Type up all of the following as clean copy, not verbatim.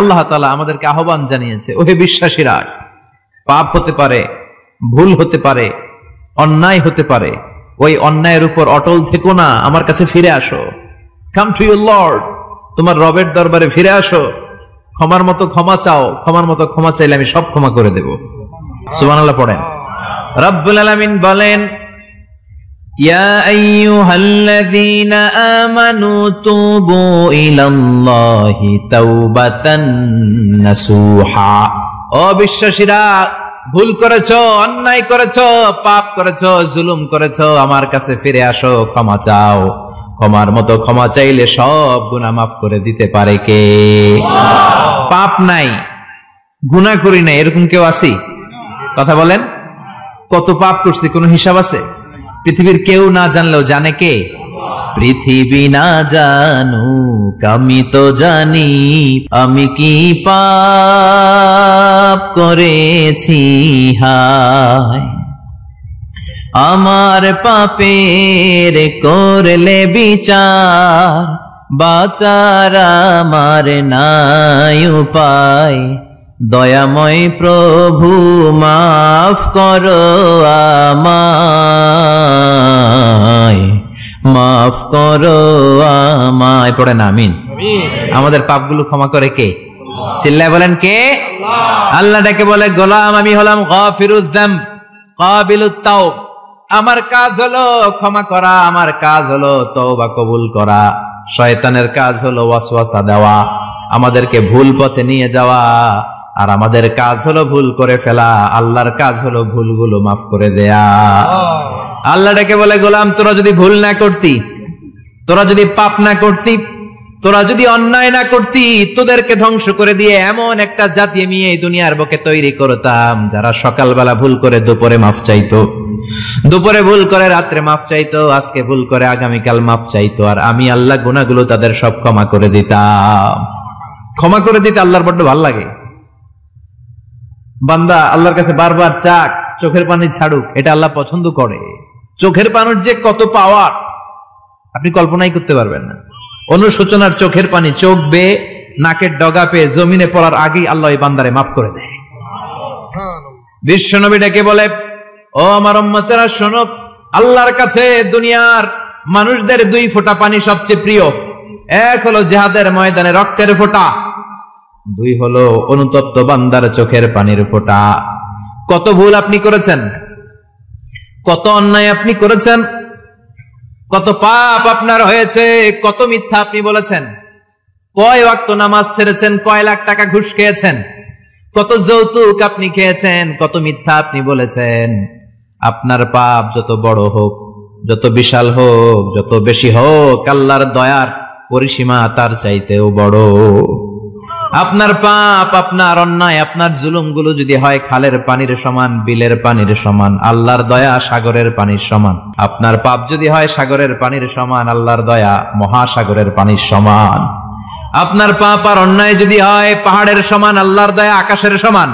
আল্লাহ তাআলা আমাদেরকে আহ্বান জানিয়েছে, ওহে বিশ্বাসীরা, পাপ হতে পারে, ভুল হতে পারে, অন্যায় হতে পারে, ওই অন্যায়ের উপর অটল থেকো না, আমার কাছে ফিরে আসো। কাম টু ইউর লর্ড, তোমার রবের দরবারে ফিরে আসো, ক্ষমার মতো ক্ষমা চাও, ক্ষমার মতো ক্ষমা চাইলে আমি সব ক্ষমা করে দেব। সুবহানাল্লাহ পড়েন। রব্বুল আলামিন বলেন, ইয়া আইয়ুহাল্লাযীনা আমানু তুবু ইলাল্লাহি তাওবাতান নাসুহা। ও বিশ্বাসীরা, ভুল করেছো, অন্যায় করেছো, পাপ করেছো, জুলুম করেছো, আমার কাছে ফিরে আসো, ক্ষমা চাও। ক্ষমার মতো ক্ষমা চাইলে সব গুনাহ মাফ করে দিতে পারে কে? পাপ নাই, গুনাহ করি না, এরকম কেউ আছি? কথা বলেন। কত পাপ করছি, কোনো হিসাব আছে? পৃথিবীর কেউ না জানলেও জানে কে? পৃথিবী না জানুক আমি তো জানি, আমি কি পাপ করেছি হায়। আমার পাপের করলে বিচার, বাঁচার আমার নাই উপায়। দয়াময় প্রভু মাফ করো আমায়, মাফ করো আমায়। পড়েন আমিন। আমাদের পাপগুলো ক্ষমা করে কে? চিল্লায় বলেন কে? আল্লাহ ডাকে বলে, গোলাম আমি হলাম গাফিরুয যামব কাবিলুত তাওব। আমার কাজ হলো ক্ষমা করা, আমার কাজ হলো তওবা কবুল করা। শয়তানের কাজ হলো ওয়াসওয়াসা দেওয়া, আমাদেরকে ভুল পথে নিয়ে যাওয়া। আর আমাদের কাজ হলো ভুল করে ফেলা, আল্লাহর কাজ হলো ভুলগুলো মাফ করে দেয়া। আল্লাহ ডেকে বলে, গোলাম তোরা যদি ভুল না করতি, তোরা যদি পাপ না করতি, তোরা যদি অন্যায় না করতি, তোদেরকে ধ্বংস করে দিয়ে এমন একটা জাতি আমি এই দুনিয়ার বুকে তৈরি করতাম, যারা সকালবেলা ভুল করে দুপুরে মাফ চাইতো, দুপুরে ভুল করে রাত্রে মাফ চাইতো, আজকে ভুল করে আগামীকাল মাফ চাইতো। আর আমি আল্লাহ গুনাহগুলো তাদের সব ক্ষমা করে দিতাম। ক্ষমা করে দিতে আল্লাহর বড্ড ভালো লাগে। বান্দা আল্লাহর কাছে বারবার চাক, চোখের পানি ছাড়ুক, এটা আল্লাহ পছন্দ করে। চোখের পানির যে কত পাওয়ার আপনি কল্পনাই করতে পারবেন না। অনুশোচনার চোখের পানি চোখ বেয়ে নাকের ডগা পেয়ে জমিনে পড়ার আগেই আল্লাহ এই বান্দারে মাফ করে দেয়। বিশ্বনবী ডেকে বলে, ও আমার উম্মতেরা শোনো, আল্লাহর কাছে দুনিয়ার মানুষদের দুই ফোঁটা পানি সবচেয়ে প্রিয়। এক হলো জিহাদের ময়দানে রক্তের ফোঁটা, দুই হলো অনুতপ্ত বান্দার চোখের পানির ফোঁটা। কত ভুল আপনি করেছেন, কত অন্যায় আপনি করেছেন, কত পাপ আপনার হয়েছে, কত মিথ্যা আপনি বলেছেন, কয় ওয়াক্ত নামাজ ছেড়েছেন, কয় লাখ টাকা ঘুষ খেয়েছেন, কত যৌতুক আপনি খেয়েছেন, কত মিথ্যা আপনি বলেছেন। আপনার পাপ যত বড় হোক, যত বিশাল হোক, যত বেশি হোক, আল্লাহর দয়ার পরিসীমা তার চাইতেও বড়। আপনার পাপ, আপনার অন্যায়, আপনার জুলুমগুলো যদি হয় খালের পানির সমান, বিলের পানির সমান, আল্লাহর দয়া সাগরের পানির সমান। আপনার পাপ যদি হয় সাগরের পানির সমান, আল্লাহর দয়া মহাসাগরের পানির সমান। আপনার পাপ আর অন্যায় যদি হয় পাহাড়ের সমান, আল্লাহর দয়া আকাশের সমান।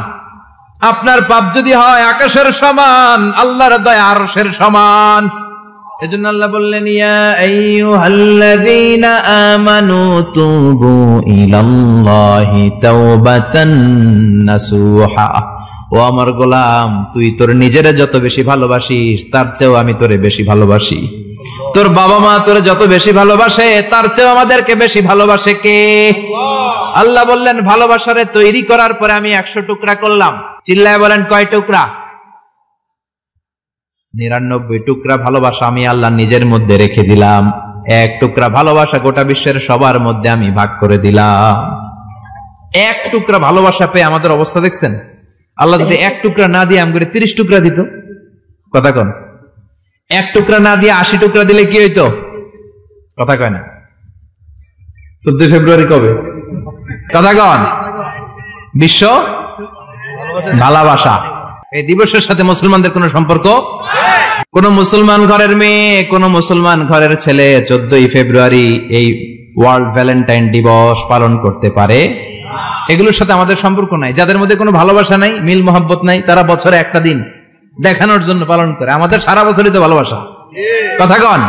আপনার পাপ যদি হয় আকাশের সমান, আল্লাহর দয়া আরশের সমান। এজন্য আল্লাহ বললেন, ইয়া আইয়ুহাল্লাযীনা আমানু তুবু ইলাল্লাহি তাওবাতান নাসুহা। ও আমার গোলাম, তুই তোর নিজের যত বেশি ভালোবাসিস, তার চেয়েও আমি তোরে বেশি ভালোবাসি। তোর বাবা মা তোরে যত বেশি ভালোবাসে, তার চেয়েও আমাদেরকে বেশি ভালোবাসে কে? আল্লাহ বললেন, ভালোবাসারে তৈরি করার পরে আমি 100 টুকরা করলাম। চিল্লায় বলেন, কয় টুকরা? 99 টুকরা ভালোবাসা আমি আল্লাহ নিজের মধ্যে রেখে দিলাম। 1 টুকরা ভালোবাসা গোটা বিশ্বের সবার মধ্যে আমি ভাগ করে দিলাম। 1 টুকরা ভালোবাসা পেয়ে আমাদের অবস্থা দেখছেন? আল্লাহ যদি 1 টুকরা না দিয়ে আমাদের 30 টুকরা দিত, কথা কন, 1 টুকরা না দিয়ে 80 টুকরা দিলে কি হইতো? কথা কয় না। 14 ফেব্রুয়ারি কবে? কথা কন। বিশ্ব ভালোবাসা এই দিবসের সাথে মুসলমানদের কোন সম্পর্ক? কোন মুসলমান ঘরের মেয়ে, কোন মুসলমান ঘরের ছেলে 14 ফেব্রুয়ারি এই ওয়ার্ল্ড ভ্যালেন্টাইন দিবস পালন করতে পারে? এগুলোর সাথে আমাদের সম্পর্ক নাই। যাদের মধ্যে কোনো ভালোবাসা নাই, মিল মহব্বত নাই, তারা বছরে একটা দিন দেখানোর জন্য পালন করে। আমাদের সারা বছরই তো ভালোবাসা। কথা কন।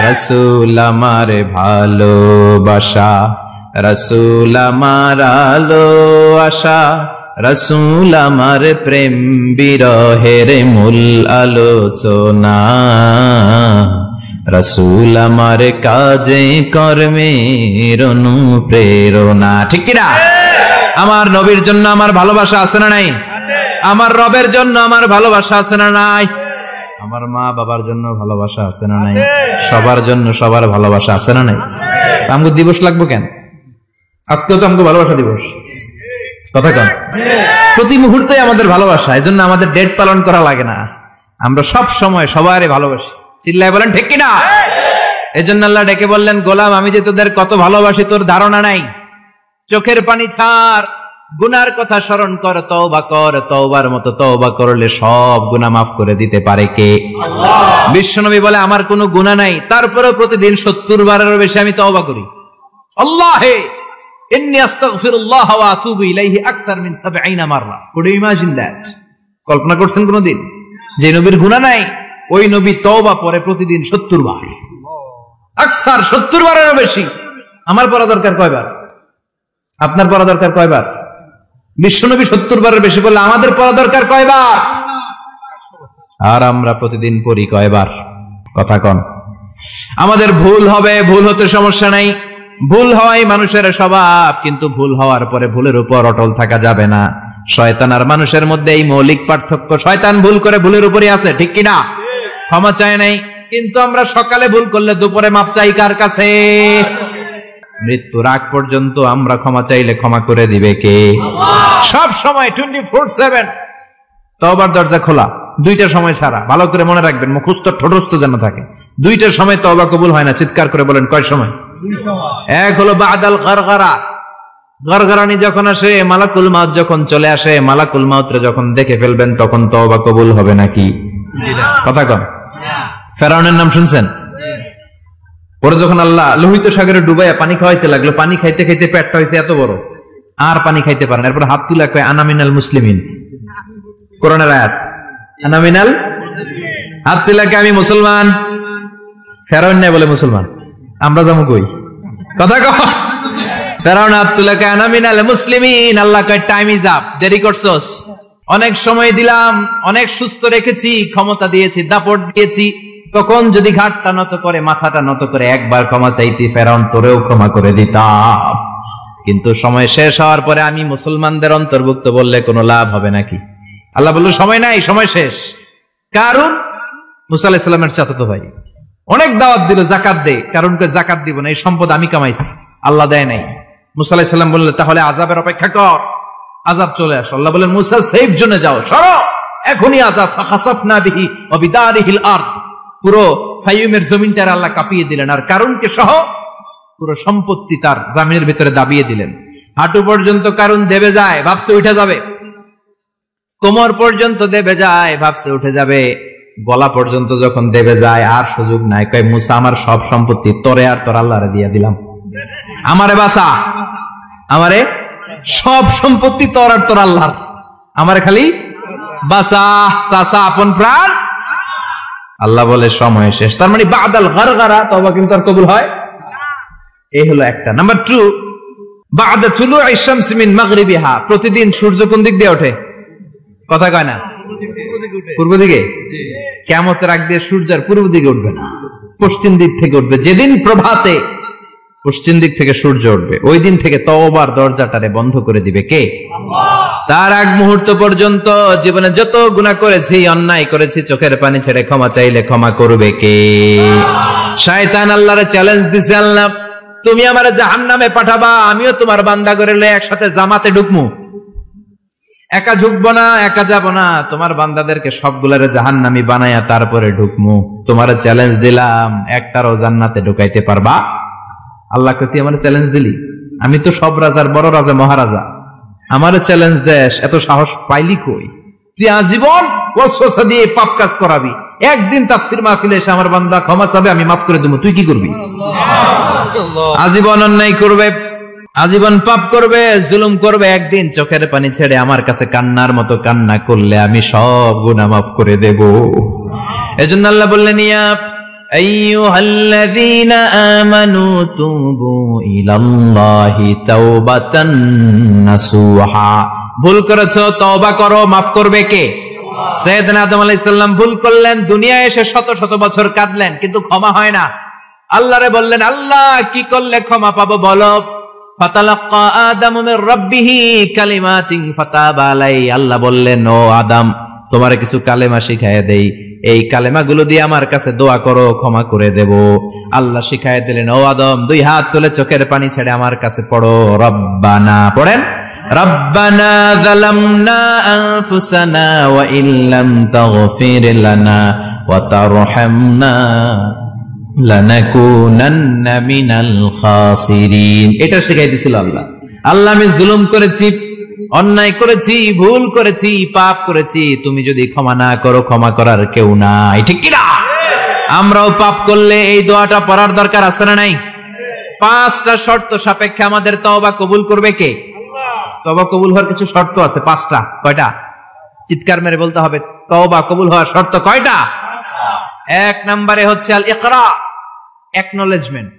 রাসূল আমার ভালোবাসা রাসূল আমার আলো আশা, রাসূল আমার প্রেম বিরহের মূল আলোচনা, রাসূল আমার কাজে কর্মের অনুপ্রেরণা। ঠিক কিনা? আমার নবীর জন্য আমার ভালোবাসা আছে না নাই? আমার রবের জন্য আমার ভালোবাসা আছে না নাই? আমার মা বাবার জন্য ভালোবাসা আছে না নাই? সবার জন্য সবার ভালোবাসা আছে না নাই? আমগো দিবস লাগবো কেন? আজকেও তো আমগো ভালোবাসা দিবস, কথা কন। প্রতি মুহূর্তে আমাদের ভালোবাসা, এজন্য আমাদের ডেট পালন করা লাগে না। আমরা সব সময় সবারই ভালোবাসি। চিল্লায় বলেন ঠিক কিনা? এজন্য আল্লাহ ডেকে বললেন, গোলাম আমি যে তোদের কত ভালোবাসি তোর ধারণা নাই। চোখের পানি ছাড়, গুনার কথা স্মরণ কর, তওবা কর। তওবার মতো তওবা করলে সব গুনাহ মাফ করে দিতে পারে কে? আল্লাহ। বিশ্বনবী বলে আমার কোনো গুনাহ নাই, তারপরেও প্রতিদিন 70 বারেরও বেশি আমি তওবা করি। আল্লাহে ইন্নী আস্তাগফিরুল্লাহ ওয়া আতুবু ইলাইহি আকসার মিন 70 মাররা। Could you imagine that? কল্পনা করছেন কোনদিন যে নবীর গুনাহ নাই, ওই নবী তওবা পড়ে প্রতিদিন 70 বার, আকসার 70 বারেরও বেশি। আমার পড়া দরকার কয়বার? আপনার পড়া দরকার কয়বার? বিশ্বনবী 70 বারের বেশি বললে আমাদের পড়া দরকার কয়বার? আর আমরা প্রতিদিন পড়ি কয়বার? কথা কন। আমাদের ভুল হবে, ভুল হতে সমস্যা নাই, ভুল হওয়াই মানুষের স্বভাব, কিন্তু ভুল হওয়ার পরে ভুলের উপর অটল থাকা যাবে না। শয়তান আর মানুষের মধ্যে এই মৌলিক পার্থক্য। শয়তান ভুল করে ভুলের উপরই আছে, ঠিক কিনা? ক্ষমা চায় নাই, কিন্তু আমরা সকালে ভুল করলে দুপুরে মাপ চাই কার কাছে? মৃত্যুর আগ পর্যন্ত আমরা ক্ষমা চাইলে ক্ষমা করে দিবে কে? সব সময় 24/7 তওবার দরজা খোলা, দুইটার সময় ছাড়া। ভালো করে মনে রাখবেন, মুখস্থ ঠোঁটস্থ যেন থাকে। দুইটার সময় তওবা কবুল হয় না, চিৎকার করে বলেন কয় সময়? এক হলো বাদাল গারগারা, গারগারানি যখন আসে, মালাকুল মাউত যখন চলে আসে, মালাকুল মাউতরে যখন দেখে ফেলবেন তখন তওবা কবুল হবে নাকি? কথা কন। ফেরাউনের নাম শুনছেন? পরে যখন আল্লাহ লোহিত সাগরে ডুবাইয়া পানি খাওয়াইতে লাগলো, পানি খাইতে খাইতে পেটটা হয়েছে এত বড়, আর পানি খাইতে পারেন। এরপর হাত তুলে কয় আনা মিনাল মুসলিমিন। কোরআনের আয়াত, আনা মিনাল, হাত তুলে কয় আমি মুসলমান। ফেরাউন নাই বলে মুসলমান, আমরা যাবো কই? কথা কও। ফেরাউন হাত তুলে কয় আনা মিনাল মুসলিমিন। আল্লাহ কয় টাইম ইজ আপ, দেরি করছস। অনেক সময় দিলাম, অনেক সুস্থ রেখেছি, ক্ষমতা দিয়েছি, দাপট দিয়েছি, তখন যদি ঘাটটা নত করে, মাথাটা নত করে একবার ক্ষমা চাইতি, ফেরাউন তোরেও ক্ষমা করে দিতাম। কিন্তু সময় শেষ হওয়ার পরে আমি মুসলমানদের অন্তর্ভুক্ত বললে কোনো লাভ হবে নাকি? আল্লাহ বলল সময় নাই, সময় শেষ। কারণ মুসা আলাইহিস সালামের চাচাতো ভাই অনেক দাওয়াত দিল, জাকাত দে। কারণকে জাকাত দিব না, এই সম্পদ আমি কামাইছি, আল্লাহ দেয় নাই। মুসা আলাইহিস সালাম বললেন তাহলে আযাবের অপেক্ষা কর। আযাব চলে আসলো। আল্লাহ বললেন মুসা সেফ জোনে যাও, সরো, এখনই আযাব। ফাখাসাফনা বিহি ওয়া বিদারিহিল আরদ, পুরো ফাইয়ুমের জমিনটার আল্লাহ কাঁপিয়ে দিলেন, আর কারুনকে সহ পুরো সম্পত্তি তার জামিনের ভিতরে দাবিয়ে দিলেন। হাঁটু পর্যন্ত কারুন দেবে যায়, ভাবছে উঠে যাবে। কোমর পর্যন্ত দেবে যায়, ভাবছে উঠে যাবে। গলা পর্যন্ত যখন দেবে যায় আর সুযোগ নাই। কয় মুসা আমার সব সম্পত্তি তোরে আর তোর আল্লাহরে দিয়ে দিলাম, আমারে বাঁচা, আমারে সব সম্পত্তি তোর আর তোর আল্লাহর, আমারে খালি বাঁচা, চাচা আপন প্রাণ। আল্লাহ বলে সময় শেষ। তার মানে বাদাল গারগারা তওবা কিন্তু আর কবুল হয়? এই হলো একটা। নাম্বার 2, বাদা তুলুই শামসি মিন মাগরিবিহা, প্রতিদিন সূর্য কোন দিক দিয়ে ওঠে? কথা কয় না? পূর্ব দিকে। কিয়ামতের আগ দিয়ে সূর্যের পূর্ব দিকে উঠবে না, পশ্চিম দিক থেকে উঠবে। যেদিন প্রভাতে পশ্চিম দিক থেকে সূর্য উঠবে, ওই দিন থেকে তওবার দরজাটারে বন্ধ করে দিবে কে? আল্লাহ। তার আগ মুহূর্ত পর্যন্ত জীবনে যত গুনাহ করেছি, অন্যায় করেছি, চোখের পানি ছেড়ে ক্ষমা চাইলে ক্ষমা করবে কে? শয়তান আল্লাহরে চ্যালেঞ্জ দিছে, আল্লাহ তুমি আমারে জাহান্নামে পাঠাবা, আমিও তোমার বান্দা করে লয়ে একসাথে জামাতে ঢুকমু। একা ঢুকবো না, একা যাব না, তোমার বান্দাদেরকে সবগুলারে জাহান্নামী বানায়া তারপরে ঢুকমু। তোমারে চ্যালেঞ্জ দিলাম, একটারও জান্নাতে ঢুকাইতে পারবা? আল্লাহকে তুই আমার চ্যালেঞ্জ দিলি? আমি তো সব রাজার বড় রাজা, মহারাজা, আমার চ্যালেঞ্জ দেশ, এত সাহস পাইলি কই? তুই আজীবন ওয়াসওয়াসা দিয়ে পাপ কাজ করাবি, একদিন তাফসীর মাহফিলে এসে আমার বান্দা ক্ষমা চাবে, আমি মাফ করে দেব, তুই কি করবি? আজীবন অন্যায় করবে, আজীবন পাপ করবে, জুলুম করবে, একদিন চোখের পানি ছেড়ে আমার কাছে কান্নার মতো কান্না করলে আমি সব গুনাহ মাফ করে দেব। এজন্য আল্লাহ বললেন ইয়া আইয়ুহাল্লাযীনা আমানু তুবু ইলাল্লাহি তাওবাতান নাসুহা। ভুল করেছো, তওবা করো, মাফ করবে কে? সাইয়েদনা আদম আলাইহিস সালাম ভুল করলেন, দুনিয়ায় এসে শত শত বছর কাঁদলেন, কিন্তু ক্ষমা হয় না। আল্লাহরে বললেন, আল্লাহ কি করলে ক্ষমা পাবো বলো? ফাতালাক্কা আদামু মির রাব্বিহি কালিমাতিন ফাতাবা আলাইহি। আল্লাহ বললেন, ও আদম, তোমারে কিছু কালেমা শিখায় দেই, এই কালেমাগুলো দিয়ে আমার কাছে দোয়া করো, ক্ষমা করে দেব। আল্লাহ শিখায় দিলেন, ও আদম, দুই হাত তুলে চোখের পানি ছেড়ে আমার কাছে পড়ো, রব্বানা। পড়েন, রব্বানা যালামনা আনফুসানা ওয়া ইল্লাম তাগফির লানা ওয়া তারহামনা লানাকুনান্না মিনাল খাসিরিন। এটা শিখাই দিয়েছিল আল্লাহ। আল্লাহ, আমি জুলুম করেছি, অন্যায় করেছি, ভুল করেছি, পাপ করেছি, তুমি যদি ক্ষমা না করো, ক্ষমা করার কেউ নাই, ঠিক কি না? আমরাও পাপ করলে এই দোয়াটা পড়ার দরকার আছে না নাই? 5টা শর্ত সাপেক্ষে আমাদের তওবা কবুল করবে কে? তওবা কবুল হওয়ার কিছু শর্ত আছে 5টা। কয়টা? চিৎকার মেরে বলতে হবে, তওবা কবুল হওয়ার শর্ত কয়টা? 1 নম্বরে হচ্ছে আল ইকরা, acknowledgement.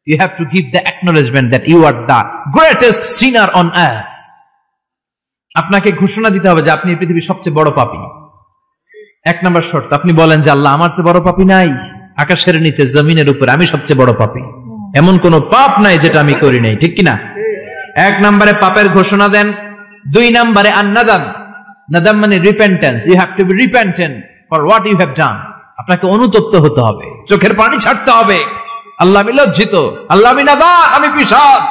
You have to give the acknowledgement that you are the greatest sinner on earth. আপনাকে ঘোষণা দিতে হবে যে আপনি পৃথিবীর সবচেয়ে বড় পাপী। 1 নম্বর শর্ত, আপনি বলেন যে আল্লাহ, আমার চেয়ে বড় পাপী নাই, আকাশের নিচে জমিনের উপরে আমি সবচেয়ে বড় পাপী, এমন কোন পাপ নাই যেটা আমি করি নাই, ঠিক কিনা? 1 নম্বরে পাপের ঘোষণা দেন। 2 নম্বরে আন-নাদাম, নাদাম মানে repentance. You have to be repentant for what you have done. আপনাকে অনুতপ্ত হতে হবে, চোখের পানি ছাড়তে হবে। আল্লাহ, আমি লজ্জিত, আল্লাহ আমি নাদান, আমি পিশাচ,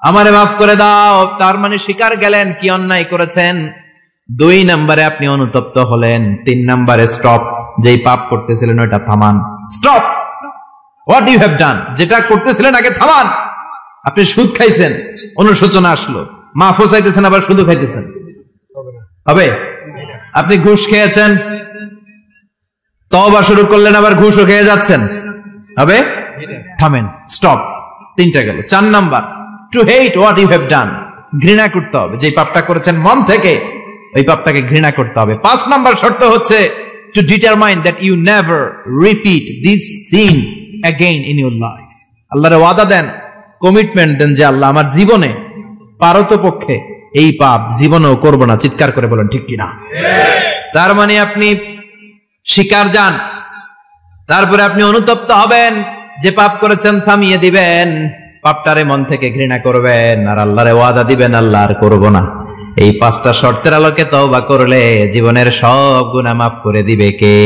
আমারে মাফ করে দাও। তার মানে স্বীকার গেলেন কি অন্যায় করেছেন। 2 নম্বরে আপনি অনুতপ্ত হলেন। 3 নম্বরে স্টপ, যেই পাপ করতেছিলেন ওটা থামান। Stop what you have done, যেটা করতেছিলেন আগে থামান। আপনি সুদ খাইছেন, অনুশোচনা আসলো, মাফও চাইতেছেন, আবার সুদও খাইতেছেন, হবে? আপনি ঘুষ খেয়েছেন, তওবা শুরু করলেন, আবার ঘুষও খেয়ে যাচ্ছেন, হবে? থামেন, স্টপ। 3টা গেল। 4 number, to hate what you have done, ঘৃণা করতে হবে, যে পাপটা করেছেন মন থেকে ওই পাপটাকে ঘৃণা করতে হবে। 5 নাম্বার শর্ত হচ্ছে to determine that you never repeat this sin again in your life. আল্লাহর ওয়াদা দেন, কমিটমেন্ট দেন যে আল্লাহ, আমার জীবনে পারতপক্ষে এই পাপ জীবনেও করব না। চিৎকার করে বলেন ঠিক কিনা? তার মানে আপনি স্বীকার যান, তারপরে আপনি অনুতপ্ত হবেন, যে পাপ করেছেন থামিয়ে দিবেন, পাপটারে মন থেকে ঘৃণা করবেন, আর আল্লাহরে ওয়াদা দিবেন, আল্লাহ আর করব না। এই 5টা শর্তের আলোকে তওবা করলে জীবনের সব গুনাহ মাফ করে দিবে কে?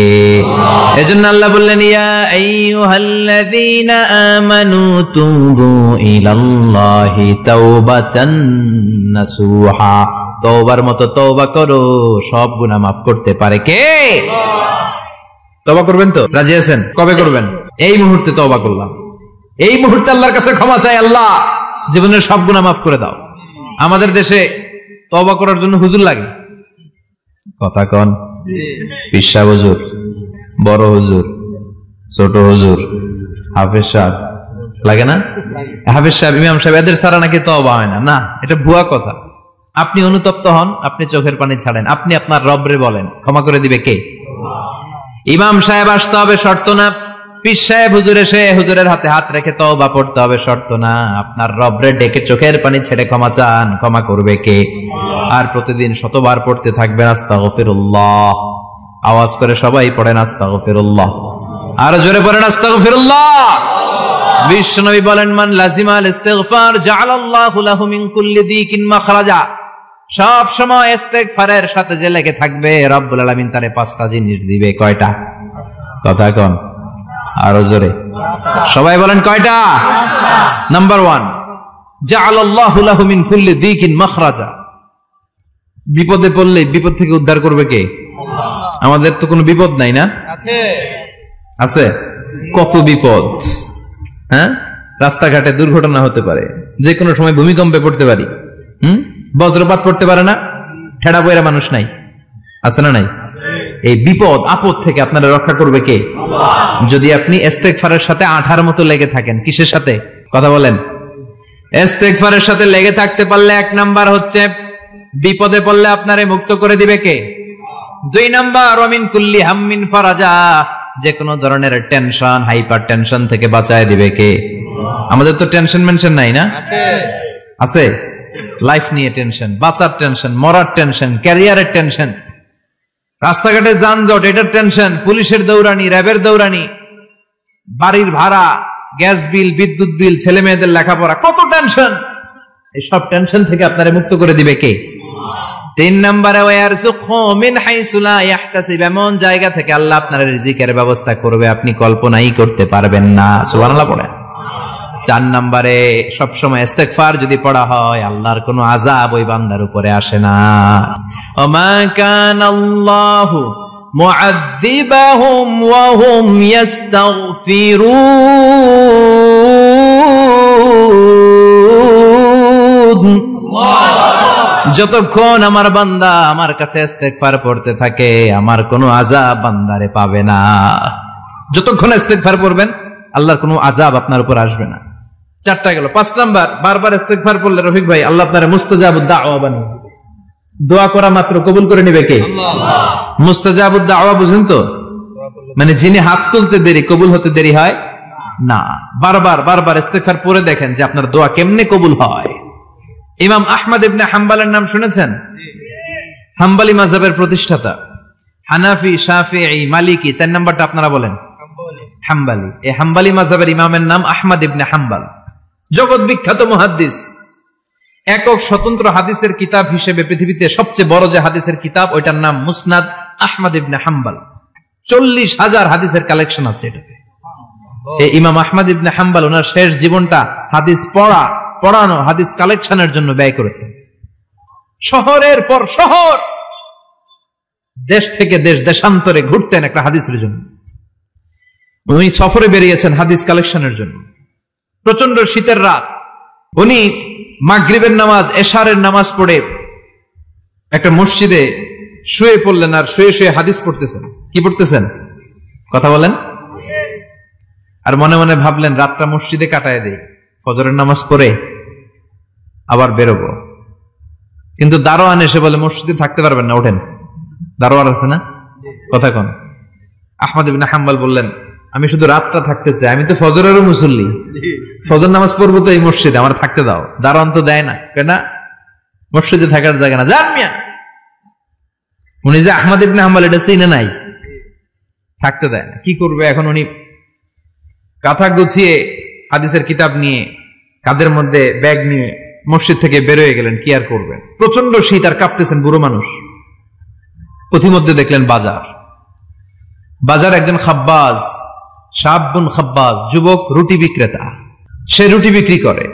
এজন্য আল্লাহ বললেন, ইয়া আইয়ুহাল্লাযীনা আমানু তুবু ইলাল্লাহি তাওবাতান নাসুহা। তওবার মতো তওবা করো, সব গুনাহ মাফ করতে পারে কে? তওবা করবেন তো? রাজি আছেন? কবে করবেন? এই মুহূর্তে তওবা করলাম, এই মুহূর্তে আল্লাহর কাছে ক্ষমা চাই, আল্লাহ জীবনের সব গুনাহ মাফ করে দাও। আমাদের দেশে তওবা করার জন্য হুজুর লাগে, কথা কন? পিসা হুজুর, বড় হুজুর, ছোট হুজুর, হাফেজ সাহেব লাগে না? হাফেজ সাহেব, ইমাম সাহেব, এদের ছাড়া নাকি তওবা হয় না। না, এটা ভুয়া কথা। আপনি অনুতপ্ত হন, আপনি চোখের পানি ছাড়েন, আপনি আপনার রবরে বলেন, ক্ষমা করে দিবে কে? ইমাম সাহেব আসতে হবে, শর্ত না। পীর সাহেব হুজুর এসে হুজুরের হাতে হাত রেখে তওবা পড়তে হবে, শর্ত না। আপনার রবরে ডেকে চোখের পানি ছেড়ে ক্ষমা চান, ক্ষমা করবে কে? আর প্রতিদিন শতবার পড়তে থাকবেন আস্তাগফিরুল্লাহ। আওয়াজ করে সবাই পড়েন আস্তাগফিরুল্লাহ, আর জোরে পড়েন আস্তাগফিরুল্লাহ। বিশ্বনবী বলেন, মান লাজিমাল ইস্তিগফার জাআলাল্লাহু লাহু মিন কুল্লি দিকিন মাখরাজা। সব সময় ইস্তিগফারের সাথে যে লেগে থাকবে, রব্বুল আলামিন তারে 5টা জিনিস দিবে। কয়টা? কথা কন, আরো জোরে সবাই বলেন, কয়টা? নাম্বার 1, জাআলাল্লাহু লাহু মিন কুল্লি দিকিন মাখরাজা। বিপদে পড়লে বিপদ থেকে উদ্ধার করবে কে? আমাদের তো কোনো বিপদ নাই না? আছে। কত বিপদ, হ্যাঁ? রাস্তাঘাটে দুর্ঘটনা হতে পারে, যে কোনো সময় ভূমিকম্পে পড়তে পারি, বজ্রপাত পড়তে পারে না, ঠেড়া বইরা মানুষ নাই, আছে না নাই? এই বিপদ আপদ থেকে আপনারা রক্ষা করবে কে? যদি আপনি ইস্তেগফারের সাথে আঠার মতো লেগে থাকেন। কিসের সাথে? কথা বলেন। ইস্তেগফারের সাথে লেগে থাকতে পারলে 1 নাম্বার হচ্ছে বিপদে পড়লে আপনারে মুক্ত করে দিবে কে? 2 নাম্বার, ওয়া মিন কুল্লি হাম্মিন ফারাজা। যে কোনো ধরনের টেনশন, হাইপার টেনশন থেকে বাঁচায় দিবে কে? আমাদের তো টেনশন মেনশন নাই না? আছে। লাইফ নিয়ে টেনশন, বাঁচার টেনশন, মরার টেনশন, ক্যারিয়ারের টেনশন, রাস্তাঘাটে যানজট এটার টেনশন, পুলিশের দৌড়ানি, র্যাবের দৌড়ানি, বাড়ির ভাড়া, গ্যাস বিল, বিদ্যুৎ বিল, ছেলে মেয়েদের লেখাপড়া, কত টেনশন। এই সব টেনশন থেকে আপনারে মুক্ত করে দিবে কে? 3 নম্বরে ওয়ারযুকহু মিন হাইসু লা ইয়াহতাসিব, এমন জায়গা থেকে আল্লাহ আপনার রিজিকের ব্যবস্থা করবে আপনি কল্পনাই করতে পারবেন না। সুবহানাল্লাহ পড়ে। 4 নম্বরে সবসময় ইস্তেগফার যদি পড়া হয় আল্লাহর কোনো আযাব ওই বান্দার উপরে আসে না। ওমা কানাল্লাহু মুআযযিবাহুম ওয়া হুম ইস্তাগফিরুন। যতক্ষণ আমার বান্দা আমার কাছে ইস্তেগফার পড়তে থাকে আমার কোনো আযাব বান্দারে পাবে না। যতক্ষণ ইস্তেগফার পড়বেন আল্লাহর কোনো আযাব আপনার উপর আসবে না। 4টা গেল। 5 নাম্বার, বারবার ইস্তেগফার পড়লে রফিক ভাই আল্লাহ আপনারে মুস্তাজাবুদ দাওয়া বানিয়ে দিবে। দোয়া করা মাত্র কবুল করে নেবে কে? আল্লাহ। মুস্তাজাবুদ দাওয়া বুঝেন তো? মানে যিনি হাত তুলতে দেরি কবুল হতে দেরি হয় না। বারবার ইস্তেগফার পড়ে দেখেন যে আপনার দোয়া কেমনে কবুল হয়। ইমাম আহমদ ইবনে হাম্বলের নাম শুনেছেন? হাম্বলি মাযহাবের প্রতিষ্ঠাতা। হানাফি, শাফিঈ, মালিকি, 4 নাম্বারটা আপনারা বলেন। হাম্বলি। এই হাম্বলি মাযহাবের ইমামের নাম আহমদ ইবনে হাম্বল। জগৎ বিখ্যাত মুহাদ্দিস। একক স্বতন্ত্র হাদিসের কিতাব হিসেবে পৃথিবীতে সবচেয়ে বড় যে হাদিসের কিতাব ওইটার নাম মুসনাদ আহমদ ইবনে হাম্বল। 40,000 হাদিসের কালেকশন আছে এটাতে। এই ইমাম আহমদ ইবনে হাম্বল ওনার শেষ জীবনটা হাদিস পড়ানো, হাদিস কালেকশনের জন্য ব্যয় করেছেন। শহরের পর শহর, দেশ থেকে দেশ, দেশান্তরে ঘুরতেন একটা হাদিসের জন্য। উনি সফরে বেরিয়েছেন হাদিস কালেকশনের জন্য। প্রচন্ড শীতের রাত, উনি মাগরিবের নামাজ, এশারের নামাজ পড়ে একটা মসজিদে শুয়ে পড়লেন আর শুয়ে শুয়ে হাদিস পড়তেছেন। কি পড়তেছেন? কথা বলেন। আর মনে মনে ভাবলেন রাতটা মসজিদে কাটায় দেই, ফজরের নামাজ পড়ে আবার বেরোবো। কিন্তু দারোয়ান এসে বলে মসজিদে থাকতে পারবেন না, ওঠেন। দারোয়ান আছে না? কথা কোন? আহমদ ইবনে হাম্বল বললেন আমি শুধু রাতটা থাকতে চাই, আমি তো ফজরেরও মুসল্লি, ফজর নামাজ পড়বো তো এই মসজিদে, আমার থাকতে দাও। দারোয়ান তো দেয় না, কেন? মসজিদে থাকার জায়গা না, যান মিয়া। উনি যে আহমদ ইবনে হাম্বল এটা চিনে নাই, থাকতে দেয় না। কি করবে এখন? উনি কাঁথা গুছিয়ে হাদিসের কিতাব নিয়ে কাঁধের মধ্যে ব্যাগ নিয়ে মসজিদ থেকে বেরোয় গেলেন। কি আর করবেন? প্রচন্ড শীত আর কাঁপতেছেন, বুড়ো মানুষ। পথিমধ্যে দেখলেন বাজার একজন খাব্বাজ, শাবুন খাব্বাজ, যুবক রুটি বিক্রেতা। সে রুটি বিক্রি করে,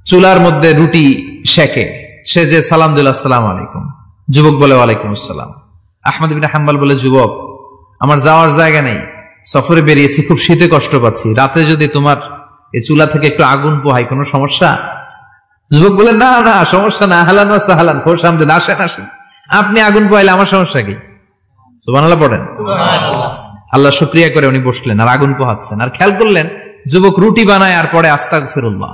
চুলার মধ্যে রুটি সেকে। সে যে সালাম দিল আসসালামু আলাইকুম, যুবক বলে ওয়ালাইকুম আসসালাম। আহমদ ইবনে হাম্বল বলে যুবক আমার যাওয়ার জায়গা নেই, সফরে বেরিয়েছি, খুব শীতে কষ্ট পাচ্ছি, রাতে যদি তোমার এই চুলা থেকে একটু আগুন পোহাই কোনো সমস্যা? যুবক বলে না না সমস্যা না, আহলান ওয়া সাহলান, খোশ আমদেদ, আসেন আসেন, আপনি আগুন পোহাইলে আমার সমস্যা কি? সুবহানাল্লাহ পড়েন। আল্লাহ শুকরিয়া করে উনি বসলেন আর আগুন পোহাচ্ছেন। আর খেয়াল করলেন যুবক রুটি বানায় আর পরে আস্তাগফিরুল্লাহ,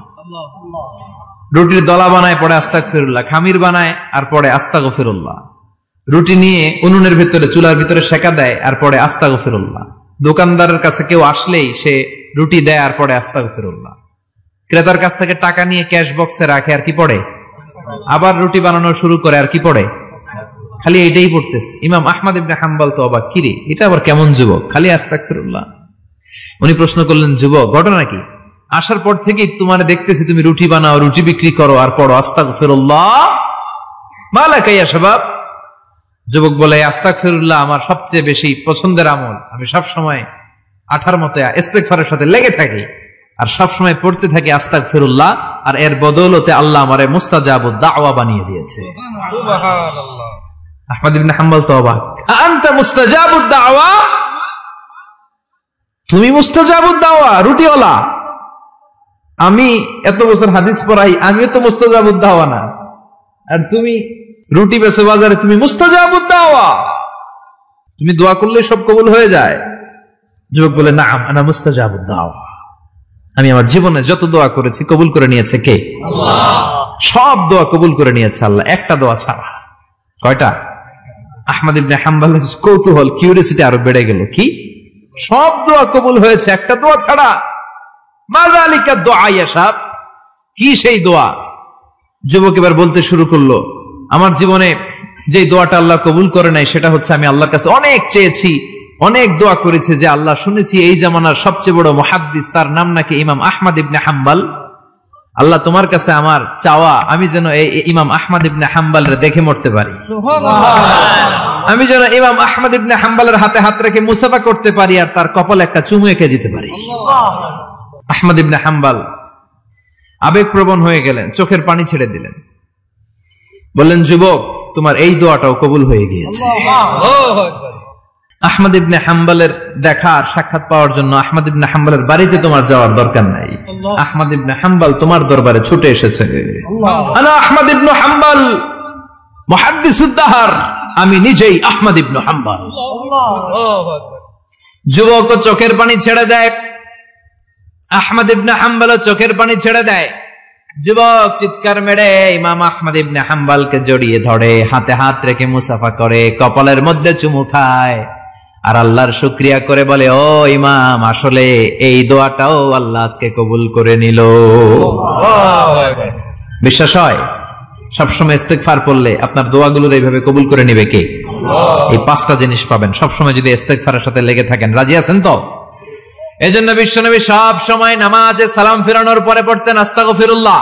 রুটির দলা বানায় পরে আস্তাগফিরুল্লাহ, খামির বানায় আর পরে আস্তাগফিরুল্লাহ, রুটি নিয়ে উনুনের ভিতরে চুলার ভিতরে সেকা দেয় আর পরে আস্তাগফিরুল্লাহ, দোকানদারের কাছে কেউ আসলেই সে রুটি দেয় আর পরে আস্তাগফিরুল্লাহ, ক্রেতার কাছ থেকে টাকা নিয়ে ক্যাশ বক্সে রাখে আর কি পড়ে, আবার রুটি বানানো শুরু করে আর কি পড়ে, খালি এটাই পড়তেছে। ইমাম আহমদ ইবনে হাম্বল তো অবাক, কিরে এটা আবার কেমন যুবক, খালি আস্তাগফিরুল্লাহ। উনি প্রশ্ন করলেন যুবক ঘটনা কি? আসার পর থেকেই তোমার দেখতেছি তুমি রুটি বানাও, রুটি বিক্রি করো আর পড়ো আস্তাগফিরুল্লাহ, মালাকা ইয়া শাবাব। যুবক বলে আস্তাগফিরুল্লাহ আমার সবচেয়ে বেশি পছন্দের আমল, আমি সব সময় আঠার মতো ইস্তেগফারের সাথে লেগে থাকি আর সব সময় পড়তে থাকি আস্তাগফিরুল্লাহ, আর এর বদৌলতে আল্লাহ আমারে মুস্তাজাবুদ দাওয়া বানিয়ে দিয়েছে। সুবহানাল্লাহ। আহমদ ইবনে হাম্বল তো অবাক, আনতা মুস্তাজাবুদ দাওয়া, তুমি মুস্তাজাবুদ দাওয়া, রুটিওয়ালা। আমি এত বছর হাদিস পড়াই, আমিও তো মুস্তাজাবুদ দাওয়া না, আর তুমি রুটি বেচো বাজারে, তুমি মুস্তাজাবুদ দাওয়া, তুমি দোয়া করলে সব কবুল হয়ে যায়। যুবক বলে নাম আনা মুস্তাজাবুদ দাওয়া, আমি আমার জীবনে যত দোয়া করেছি কবুল করে নিয়েছে কে? আল্লাহ। সব দোয়া কবুল করে নিয়েছে আল্লাহ, একটা দোয়া ছাড়া। কয়টা? আহমদ ইবনে হাম্বলের কৌতূহল, কিউরিয়াসিটি আরো বেড়ে গেল। কি? সব দোয়া কবুল হয়েছে, একটা দোয়া ছাড়া। মাযালিকা দোয়া ইয়াশাব, কি সেই দোয়া? যুবক এবার বলতে শুরু করলো, আমার জীবনে যে দোয়াটা আল্লাহ কবুল করে নাই সেটা হচ্ছে আমি আল্লাহর কাছে অনেক চেয়েছি, অনেক দোয়া করেছি যে আল্লাহ, শুনেছি এই জামানার সবচেয়ে বড় মুহাদ্দিস, তার নাম নাকি ইমাম আহমদ ইবনে হাম্বল। আল্লাহ তোমার কাছে আমার চাওয়া, আমি যেন এই ইমাম আহমদ ইবনে হাম্বলের দেখে মরতে পারি, আমি যেন ইমাম আহমদ ইবনে হাম্বলের হাতে হাত রেখে মুসাফা করতে পারি আর তার কপালে একটা চুমু এঁকে দিতে পারি। আহমদ ইবনে হাম্বল আবেগপ্রবণ হয়ে গেলেন, চোখের পানি ছেড়ে দিলেন, বললেন, যুবক, তোমার এই দোয়াটাও কবুল হয়ে গিয়েছে। আহমদ ইবনে হাম্বলের দেখার সাক্ষাৎ পাওয়ার জন্য আহমদ ইবনে হাম্বলের বাড়িতে তোমার যাওয়ার দরকার নাই, আহমদ ইবনে হাম্বল তোমার দরবারে ছুটে এসেছে। আনা আহমদ ইবনে হাম্বল মুহাদ্দিসুদ দাহর, আমি নিজেই আহমদ ইবনে হাম্বল। যুবক চোখের পানি ছেড়ে দেয়, আহমদ ইবনে হাম্বল চোখের পানি ছেড়ে দেয়। যুবক চিৎকার মেরে ইমাম আহমদ ইবনে হাম্বলকে জড়িয়ে ধরে, হাতে হাত রেখে মুসাফা করে, কপালের মধ্যে চুমু খায় আর আল্লাহর শুকরিয়া করে বলে, ও ইমাম, আসলে এই দোয়াটাও আল্লাহ আজকে কবুল করে নিল। বিশ্বাস হয়? সবসময় ইস্তেগফার পড়লে আপনার দোয়াগুলোর এইভাবে কবুল করে নিবে কে? এই পাঁচটা জিনিস পাবেন সবসময় যদি ইস্তেগফারের সাথে লেগে থাকেন। রাজি আছেন তো? এজন্য বিশ্বনবী সব সময় নামাজে সালাম ফিরানোর পরে পড়তেন আস্তাগফিরুল্লাহ।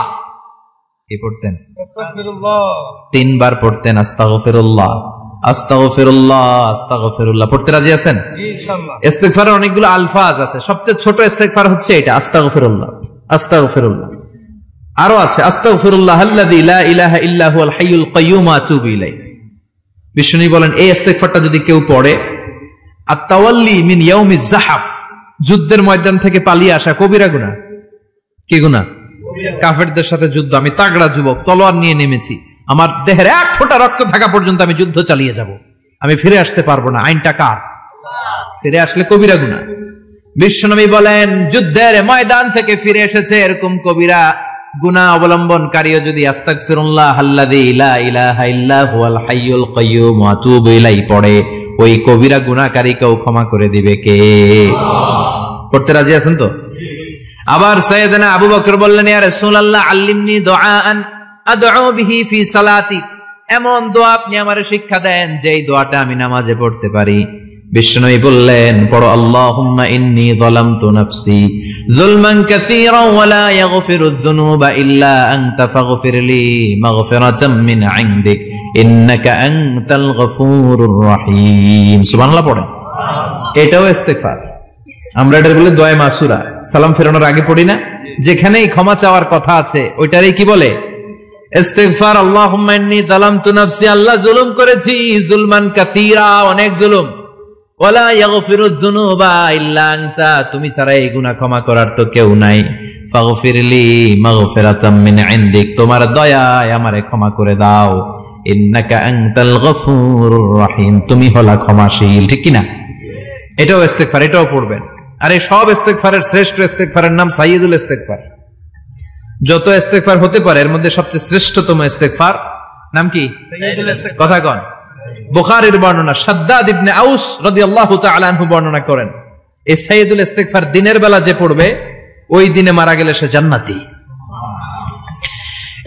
কি পড়তেন? আস্তাগফিরুল্লাহ। 3 বার পড়তেন আস্তাগফিরুল্লাহ, আস্তাগফিরুল্লাহ, আস্তাগফিরুল্লাহ। পড়তে রাজি আছেন? জি ইনশাআল্লাহ। ইস্তেগফারের অনেকগুলো আলফাজ আছে, সবচেয়ে ছোট ইস্তেগফার হচ্ছে এটা, আস্তাগফিরুল্লাহ, আস্তাগফিরুল্লাহ। আরো আছে আস্তাগফিরুল্লাহ আল্লাযী লা ইলাহা ইল্লা হুয়াল হাইয়ুল কাইয়্যুম ওয়া আতুবু ইলাইহি। বিশ্বনবী বলেন, এই ইস্তেগফারটা যদি কেউ পড়ে, আত-তাওয়াল্লি মিন ইয়াউমিজ যাহাফ, যুদ্ধের ময়দান থেকে পালিয়ে আসা কবিরা গুনাহ। কি গুনাহ? কাফেরদের সাথে যুদ্ধ, আমি তাগড়া যুবক, তলোয়ার নিয়ে নেমেছি, আমার দেহের এক ফোঁটা রক্ত থাকা পর্যন্ত আমি যুদ্ধ চালিয়ে যাব, আমি ফিরে আসতে পারবো না, আইনটা কার? ফিরে আসলে কবিরা গুনাহ। বিশ্বনবী বলেন, যুদ্ধের ময়দান থেকে ফিরে এসেছে এরকম কবিরা গুনাহ অবলম্বনকারীও যদি আস্তাগফিরুল্লাহ আল্লাযী লা ইলাহা ইল্লা হুয়াল হাইয়ুল কাইয়্যুম ওয়া আতুবু ইলাইহি পড়ে, ওই কবিরা গুনাহকারীকেও ক্ষমা করে দিবে কে? পড়তে রাজি আছেন তো? আবার সাইয়েদনা আবু বকর বললেন, ইয়া রাসূলুল্লাহ আল্লিমনি দুআআন আদউ বিহি ফি সালাতি, এমন দোয়া আপনি আমারে শিক্ষা দেন যেই দোয়াটা আমি নামাজে পড়তে পারি। বিশ্বনবী বললেন, পড়ো, আল্লাহুম্মা ইন্নী যালামতু নাফসি যুলমান কাসীরান ওয়া লা ইয়াগফিরুয যুনুবা ইল্লা আনতা ফাগফিরলি মাগফিরাতাম মিন ইনদিক ইন্নাকা আনতাল গফুরুর রহিম। সুবহানাল্লাহ পড়েন। এটাও ইস্তেগফার। আমরা এটা বলে দোয়া মাসুরা, সালাম ফেরানোর আগে পড়ি না? যেখানেই ক্ষমা চাওয়ার কথা আছে ওইটারই কি বলে? ইস্তেগফার। আল্লাহুম্মা ইন্নী যালামতু নাফসি, আল্লাহ জুলুম করেছি, যুলমান কাসীরা, অনেক জুলুম, ওয়ালা ইয়াগফিরুয যুনুবা ইল্লা আনতা, তুমি ছাড়া এই গুনাহ ক্ষমা করার তো কেউ নাই, ফাগফিরলি মাগফিরাতাম মিন ইনদিক, তোমার দয়ায় আমারে ক্ষমা করে দাও, ইন্নাকা আনতাল গফুরুর রহিম, তুমি হলা ক্ষমাশীল। ঠিক কি না? এটাও ইস্তেগফার, এটাও পড়বেন। আর এই সব ইস্তেগফারের শ্রেষ্ঠ ইস্তেগফারের নাম সাইয়্যিদুল ইস্তেগফার। যত ইস্তেগফার হতে পারে এর মধ্যে সবচেয়ে শ্রেষ্ঠতম ইস্তেগফার নাম কি? সাইয়্যিদুল ইস্তেগফার। কথা কন। বুখারীর বর্ণনা, শাদ্দাদ ইবনে আউস রাদিয়াল্লাহু তাআলা আনহু বর্ণনা করেন, এই সাইয়্যিদুল ইস্তেগফার দিনের বেলা যে পড়বে ওই দিনে মারা গেলে সে জান্নাতি।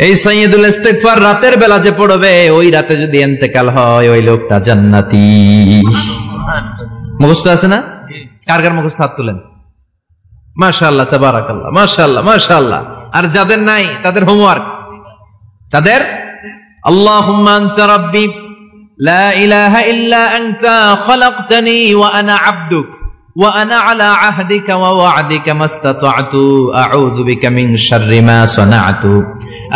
এই সাইয়্যিদুল ইস্তেগফার রাতের বেলা যে পড়বে ওই রাতে যদি ইন্তেকাল হয় ওই লোকটা জান্নাতি। মুখস্থ আছে না? কার কার মুখস্থ? হাত তুলেন। মাশাআল্লাহ, তাবারাকাল্লাহ, মাশাআল্লাহ, মাশাআল্লাহ। আর যাদের নাই তাদের হোমওয়ার্ক, তাদের আল্লাহুম্মা আনতা রাব্বি লা ইলাহা ইল্লা আনতা খালাকতানি ওয়া আনা আবদুক ওয়া আনা আলা আহদিকা ওয়া ওয়া'দিকা মাস্তাতা'তু আউযু বিকা মিন শাররি মা সানা'তু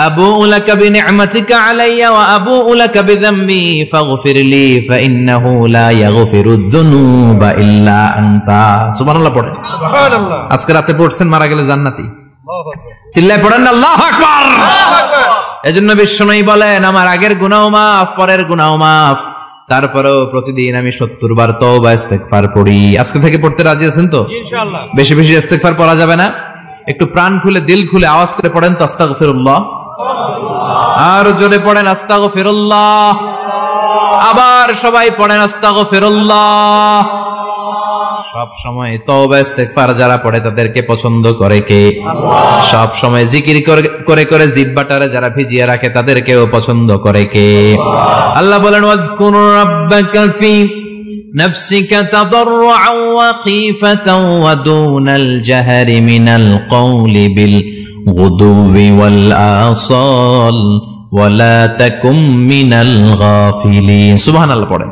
আবু'ু লাকা বিনি'মাতিকা আলাইয়া ওয়া আবু'ু লাকা বিযামবি ফাগফিরলি ফাইন্নাহু লা ইয়াগফিরুয যুনুবা ইল্লা আনতা। সুবহানাল্লাহ পড়েন। সুবহানাল্লাহ। আজকে রাতে পড়ছেন, মারা গেলে জান্নাতি। আল্লাহু আকবার। চিল্লায় পড়েন আল্লাহু আকবার। আল্লাহু আকবার। এজন্য বিশ্বনবী বলেন, আমার আগের গুনাহ মাফ, পরের গুনাহ মাফ, তারপরেও প্রতিদিন আমি 70 বার তওবা ইস্তেগফার পড়ি। আজকে থেকে পড়তে রাজি আছেন তো? ইনশাআল্লাহ। বেশি বেশি ইস্তেগফার পড়া যাবে না? একটু প্রাণ খুলে দিল খুলে আওয়াজ করে পড়েন তো আস্তাগফিরুল্লাহ। আর জোরে পড়েন আস্তাগফিরুল্লাহ। আবার সবাই পড়েন আস্তাগফিরুল্লাহ। সব সময় তওবা ইস্তেগফার যারা পড়ে তাদেরকে পছন্দ করে কে? আল্লাহ। সব সময় জিকির করে করে জিহ্বাটারে যারা ভিজিয়ে রাখে তাদেরকেও পছন্দ করে কে? আল্লাহ। আল্লাহ বলেন ওয়াজকুর রাব্বাকা ফি نفسك تضرعا وخيفة ودون الجهر من القول بالغدو والآصال ولا تكن من الغافلين سبحان الله পড়েন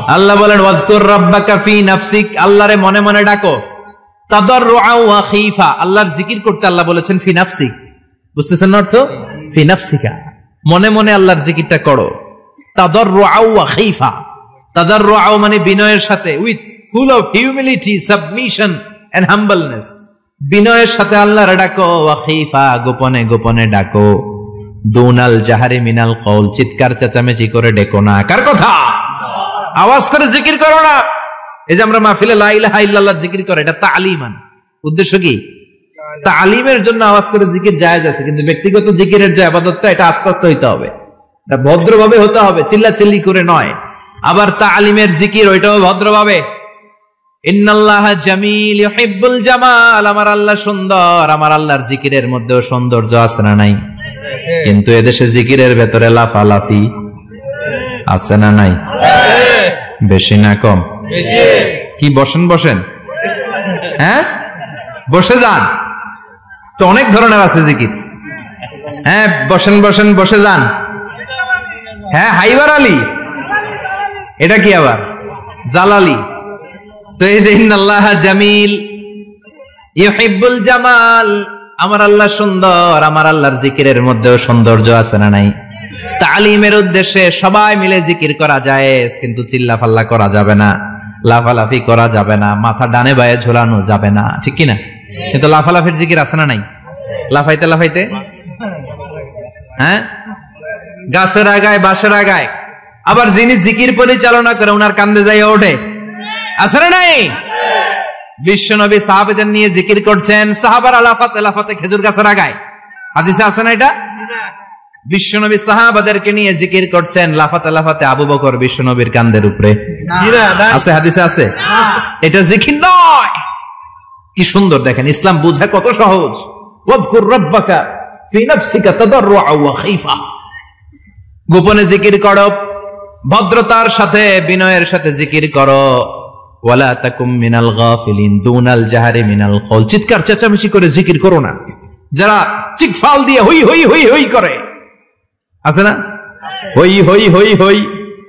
আল্লাহ বলেন ওয়াজকুর রাব্বাকা ফি নাফসিক আল্লাহরে মনে মনে ডাকো তাদাররুআ ওয়া খীফা আল্লাহর জিকির করতে আল্লাহ বলেছেন ফি নাফসিক বুঝতেছেন না অর্থ ফি নাফসিকা মনে মনে আল্লাহর জিকিরটা করো তাদাররুআ ওয়া খীফা তাদাররুআ মানে বিনয়ের সাথে with full of humility submission and humbleness বিনয়ের সাথে আল্লাহর ডাকো ওয়া খীফা গোপনে গোপনে ডাকো দুনাল জাহারি মিনাল কওল চিৎকার চেঁচামেচি করে ডেকো না কার কথা আওয়াজ করে জিকির করো না এই যে আমরা মাহফিলে লা ইলাহা ইল্লাল্লাহ জিকির করে এটা তালিমান উদ্দেশ্য কি তালিমের জন্য আওয়াজ করে জিকির জায়েজ আছে কিন্তু ব্যক্তিগত জিকিরের যে ইবাদতটা এটা আস্তে আস্তে হইতে হবে এটা ভদ্রভাবে হতে হবে চিল্লাচিল্লি করে নয় আবার তালিমের জিকির ওইটাও ভদ্রভাবে ইন্নাল্লাহা জামিল ইউহিব্বুল জামাল আমার আল্লাহ সুন্দর আমার আল্লাহর জিকিরের মধ্যেও সৌন্দর্য আছে না নাই কিন্তু এদেশে জিকিরের ভেতরে লাফালাফি আছে না নাই বেশি না কম বেশি কি বসেন বসেন হ্যাঁ বসে যান তো অনেক ধরনের আছে জিকির হ্যাঁ বসেন বসেন বসে যান হ্যাঁ হাইবার আলী এটা কি আবার জালালি তো এই যে ইন্নাল্লাহা জামিল ইউহিব্বুল জামাল আমার আল্লাহ সুন্দর আমার আল্লাহর জিকিরের মধ্যেও সৌন্দর্য আছে না নাই তালিমের উদ্দেশ্যে সবাই মিলে জিকির করা যায় কিন্তু চিল্লাফাল্লা করা যাবে না লাফালাফি করা যাবে না মাথা ডানে বায়ে ঝোলানো যাবে না ঠিক কি না কিন্তু লাফালাফির জিকির আছে না নাই লাফাইতে লাফাইতে হ্যাঁ গাছের আগায় বাঁশের আগায় আবার যিনি জিকির পরিচালনা করে ওনার কান্দে যাই ওঠে আছে না নাই বিশ্বনবী সাহাবাদের নিয়ে জিকির করছেন সাহাবারা লাফাতে লাফাতে খেজুর গাছের আগায় হাদিসে আছে না এটা বিশ্বনবী সাহাবাদেরকে নিয়ে জিকির করছেন লাফাতে লাফাতে আবু বকর বিশ্বনবীর কান্দের উপরে আছে হাদিসে আছে এটা জিকির নয় কি সুন্দর দেখেন ইসলাম বুঝা কত সহজ ওয়াজকুর রাব্বাকা ফি নাফসিকা তাদাররুআ ওয়া খীফা গোপনে জিকির করো ভদ্রতার সাথে বিনয়ের সাথে জিকির করো ওয়ালা তাকুম মিনাল গাফিলিন দুনাল জাহারি মিনাল কওল চিৎকার চেঁচামেচি করে জিকির করো না যারা চিকফাল দিয়ে হই হই হই হই করে আছে না হই হই হই হই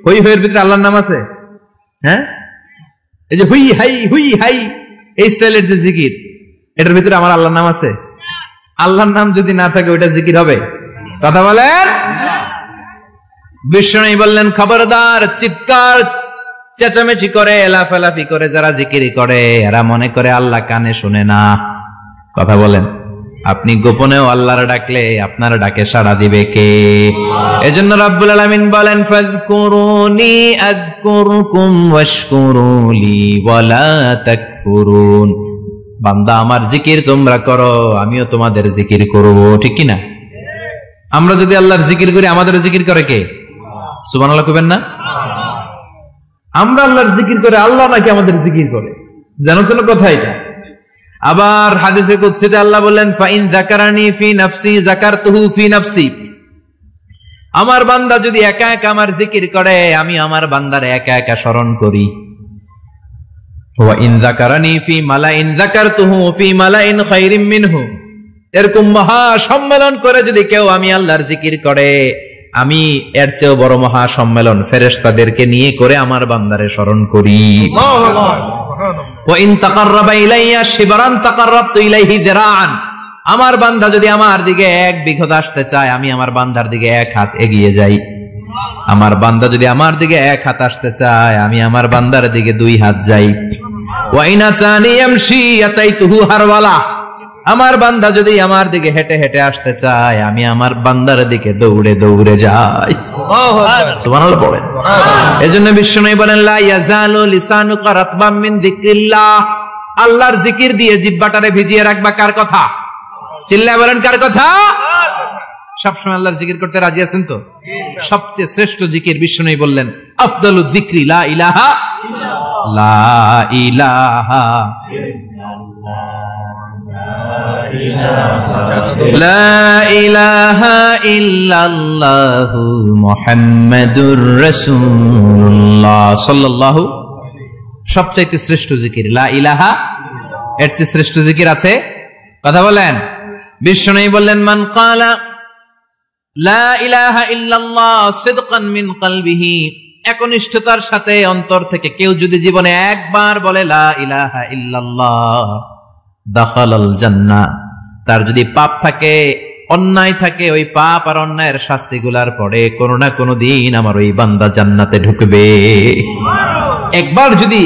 হই হইয়ের ভিতরে আল্লাহর নাম আছে হ্যাঁ এই যে হুই হাই হুই হাই এই স্টাইলের যে জিকির এটার ভিতরে আমার আল্লাহর নাম আছে আল্লাহর নাম যদি না থাকে ওইটা জিকির হবে কথা বলেন বিষ্ণু বললেন খবরদার চিৎকার চেঁচামেচি করে লাফালাফি করে যারা জিকিরি করে এরা মনে করে আল্লাহ কানে শুনে না কথা বলেন আপনি গোপনেও আল্লাহর ডাকলে আপনার ডাকে সাড়া দিবে কে এজন্য রাব্বুল আলামিন বলেন ফাযকুরুনি আযকুরকুম ওয়াশকুরুলি ওয়ালা তাকফুরুন বান্দা আমার জিকির তোমরা করো আমিও তোমাদের জিকির করব ঠিক কি না আমরা যদি আল্লাহর জিকির করি আমাদের জিকির করে কে সুবহানাল্লাহ কইবেন না আমরা আল্লাহর জিকির করে আল্লাহ নাকি আমাদের জিকির করে জানো তো কথা এটা আবার হাদিসে কুদসিতে আল্লাহ বলেন ফাইন যাকারানি ফি নাফসি যাকারতুহু ফি নাফসি আমার বান্দা যদি একা একা আমার জিকির করে আমি আমার বান্দারে একা একা স্মরণ করি ওয়া ইন যাকারানি ফি মালাইন যাকারতুহু ফি মালাইন খায়রিম মিনহু এরকম মহা সম্মেলন করে যদি কেউ আমি আল্লাহর জিকির করে আমি এর চেয়েও বড় মহা সম্মেলন ফেরেশতাদেরকে নিয়ে করে আমার বান্দারে স্মরণ করি ওয়া ইন তাকাররাবা ইলাইয়া শিবরান তাকাররাবতু ইলাইহি যিরাআন আমার বান্দা যদি আমার দিকে এক বিঘত আসতে চায় আমি আমার বান্দার দিকে এক হাত এগিয়ে যাই আমার বান্দা যদি আমার দিকে এক হাত আসতে চায় আমি আমার বান্দার দিকে দুই হাত যাই ওয়া ইনা তানি ইয়ামশি আতাইতুহু হারওয়ালা আমার বান্দা যদি আমার দিকে হেঁটে হেঁটে আসতে চায় আমি আমার বান্দার দিকে দৌড়ে দৌড়ে যাই সুবহানাল্লাহ পড়েন এজন্য বিষ্ণু বলেন লা ইয়াজালু লিসানুকা রাতবাম মিন যিকরিল্লাহ আল্লাহর জিকির দিয়ে জিহ্বাটারে ভিজিয়ে রাখবা কার কথা চিল্লায় বলেন কার কথা সব সময় আল্লাহর জিকির করতে রাজি আছেন তো সবচেয়ে শ্রেষ্ঠ জিকির বিষ্ণু বললেন আফদালু যিকরি লা ইলাহা লা ইলাহা লা ইলাহা ইল্লাল্লাহু মুহাম্মাদুর রাসূলুল্লাহ সাল্লাল্লাহু। সবচাইতে শ্রেষ্ঠ জিকির লা ইলাহা, এর চেয়ে শ্রেষ্ঠ জিকির আছে? কথা বলেন। বিশ্বনবী বললেন, মান ক্বালা লা ইলাহা ইল্লাল্লাহ সিদকান মিন কলবিহি, একনিষ্ঠতার সাথে অন্তর থেকে কেউ যদি জীবনে একবার বলে লা ইলাহা ইল্লাল্লাহ, দাখালাল জান্নাহ, তার যদি পাপ থাকে, অন্যায় থাকে, ওই পাপ আর অন্যায়ের শাস্তিগুলার পরে কোনো না কোনো দিন আমার ওই বান্দা জান্নাতে ঢুকবে। একবার যদি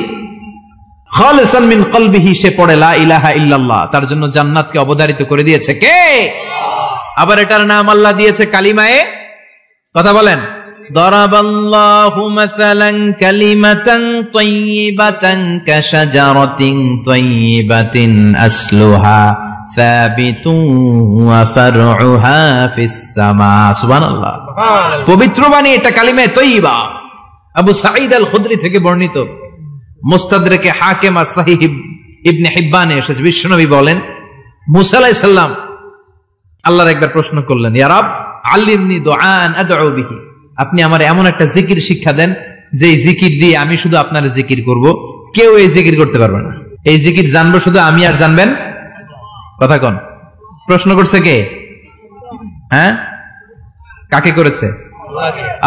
খালিসান মিন কলবিহি সে পড়ে লা ইলাহা ইল্লাল্লাহ, তার জন্য জান্নাতকে অবধারিত করে দিয়েছে কে? আবার এটার নাম আল্লাহ দিয়েছে কালিমায়ে, কথা বলেন, দরাবাল্লাহু মাসালান কালিমাতান তাইয়িবাতান কাশাজারাতিন তাইয়িবাতিন আসলুহা সাবিতুন ওয়া ফারউহা ফিস সামা। সুবহানাল্লাহ। পবিত্র বাণী এটা কালিমে তৈয়বা। আবু সাঈদ আল খুদরি থেকে বর্ণিত, মুস্তাদরাকে হাকিম আর সহিহ ইবনে হিব্বানে এসেছে, বিশ্বনবী বলেন, মুসা আলাইহিস সালাম আল্লাহর একবার প্রশ্ন করলেন, ইয়া রব আল্লিমনি দুআন আদউ বিহি, আপনি আমার এমন একটা জিকির শিক্ষা দেন যে জিকির দিয়ে আমি শুধু আপনার জিকির করব, কেউ এই জিকির করতে পারবে না। এই জিকির জানবো শুধু আমি আর জানবেন। কথা কোন? প্রশ্ন করছে কে? হ্যাঁ, কাকে করেছে?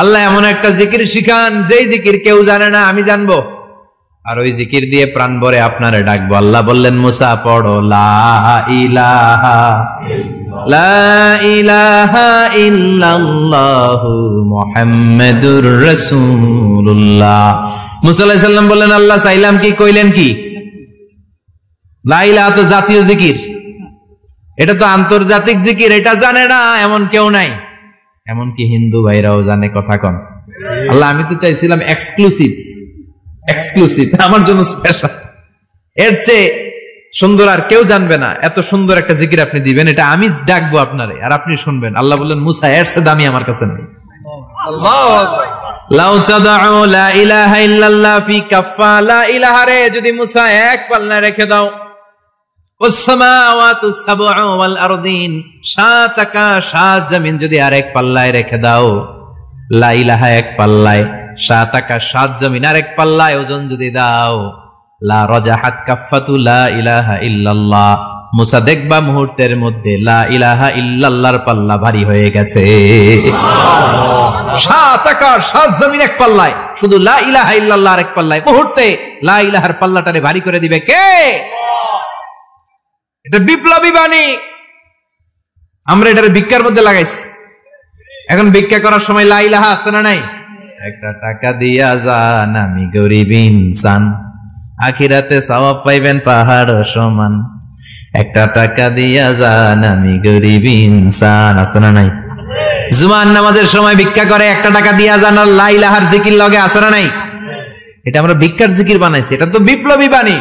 আল্লাহ এমন একটা জিকির শিখান যেই জিকির কেউ জানে না, আমি জানবো, আর ওই জিকির দিয়ে প্রাণ ভরে আপনারে ডাকবো। আল্লাহ বললেন, মুসা পড়ো লা ইলাহা লা ইলাহা ইল্লাল্লাহু মুহাম্মাদুর রাসূলুল্লাহ। মুসা আলাইহিস সালাম বললেন, আল্লাহ চাইলাম কি, কইলেন কি? লা ইলাহা তো জাতীয় জিকির, এটা তো আন্তর্জাতিক জিকির, এটা জানে না এমন কেউ নাই, এমনকি হিন্দু ভাইরাও জানে। কথা কন। আল্লাহ আমি তো চাইছিলাম এক্সক্লুসিভ, আমার জন্য স্পেশাল, এর চেয়ে সুন্দর আর কেউ জানবে না, এত সুন্দর একটা জিকির আপনি দিবেন, এটা আমি ডাকবো আপনারে আর আপনি শুনবেন। আল্লাহ বললেন, মুসা এর চেয়ে দামি আমার কাছে নেই। আল্লাহু আকবার। লাউ তাদউ লা ইলাহা ইল্লাল্লাহ ফি কাফা, লা ইলাহা রে যদি মুসা এক পাল্লায় রেখে দাও, ওয়াস সামাওয়াতু সাবউ ওয়াল আরদিন, সাত আকাশ সাত জমিন যদি আরেক পাল্লায় রেখে দাও, লা ইলাহা এক পাল্লায়, সাত আকাশ সাত জমিন আরেক পাল্লায় ওজন যদি দাও, লা রাজাহাত কাফাতু লা ইলাহা ইল্লাল্লাহ, মুসা দেখবা মুহূর্তের মধ্যে লা ইলাহা ইল্লাল্লাহর পাল্লা ভারী হয়ে গেছে। সাত আকাশ সাত জমিন এক পাল্লায়, শুধু লা ইলাহা ইল্লাল্লাহ আরেক পাল্লায়, মুহূর্তে লা ইলাহার পাল্লাটারে ভারী করে দিবে কে? এটা বিপ্লবী বাণী। আমরা এটার ভিক্ষার মধ্যে লাগাইছি। এখন ভিক্ষা করার সময় লা ইলাহা আছে না নাই? একটা টাকা দিয়া যান, আমি গরিব ইনসান, আখিরাতে সওয়াব পাইবেন পাহাড় সমান। একটা টাকা দিয়া যান, আমি গরিব ইনসান, আছে না নাই? জুমার নামাজের সময় ভিক্ষা করে, একটা টাকা দিয়া যান, আর লা ইলাহার জিকির লগে, আছে না নাই? এটা আমরা ভিক্ষার জিকির বানাইছি, এটা তো বিপ্লবী বাণী।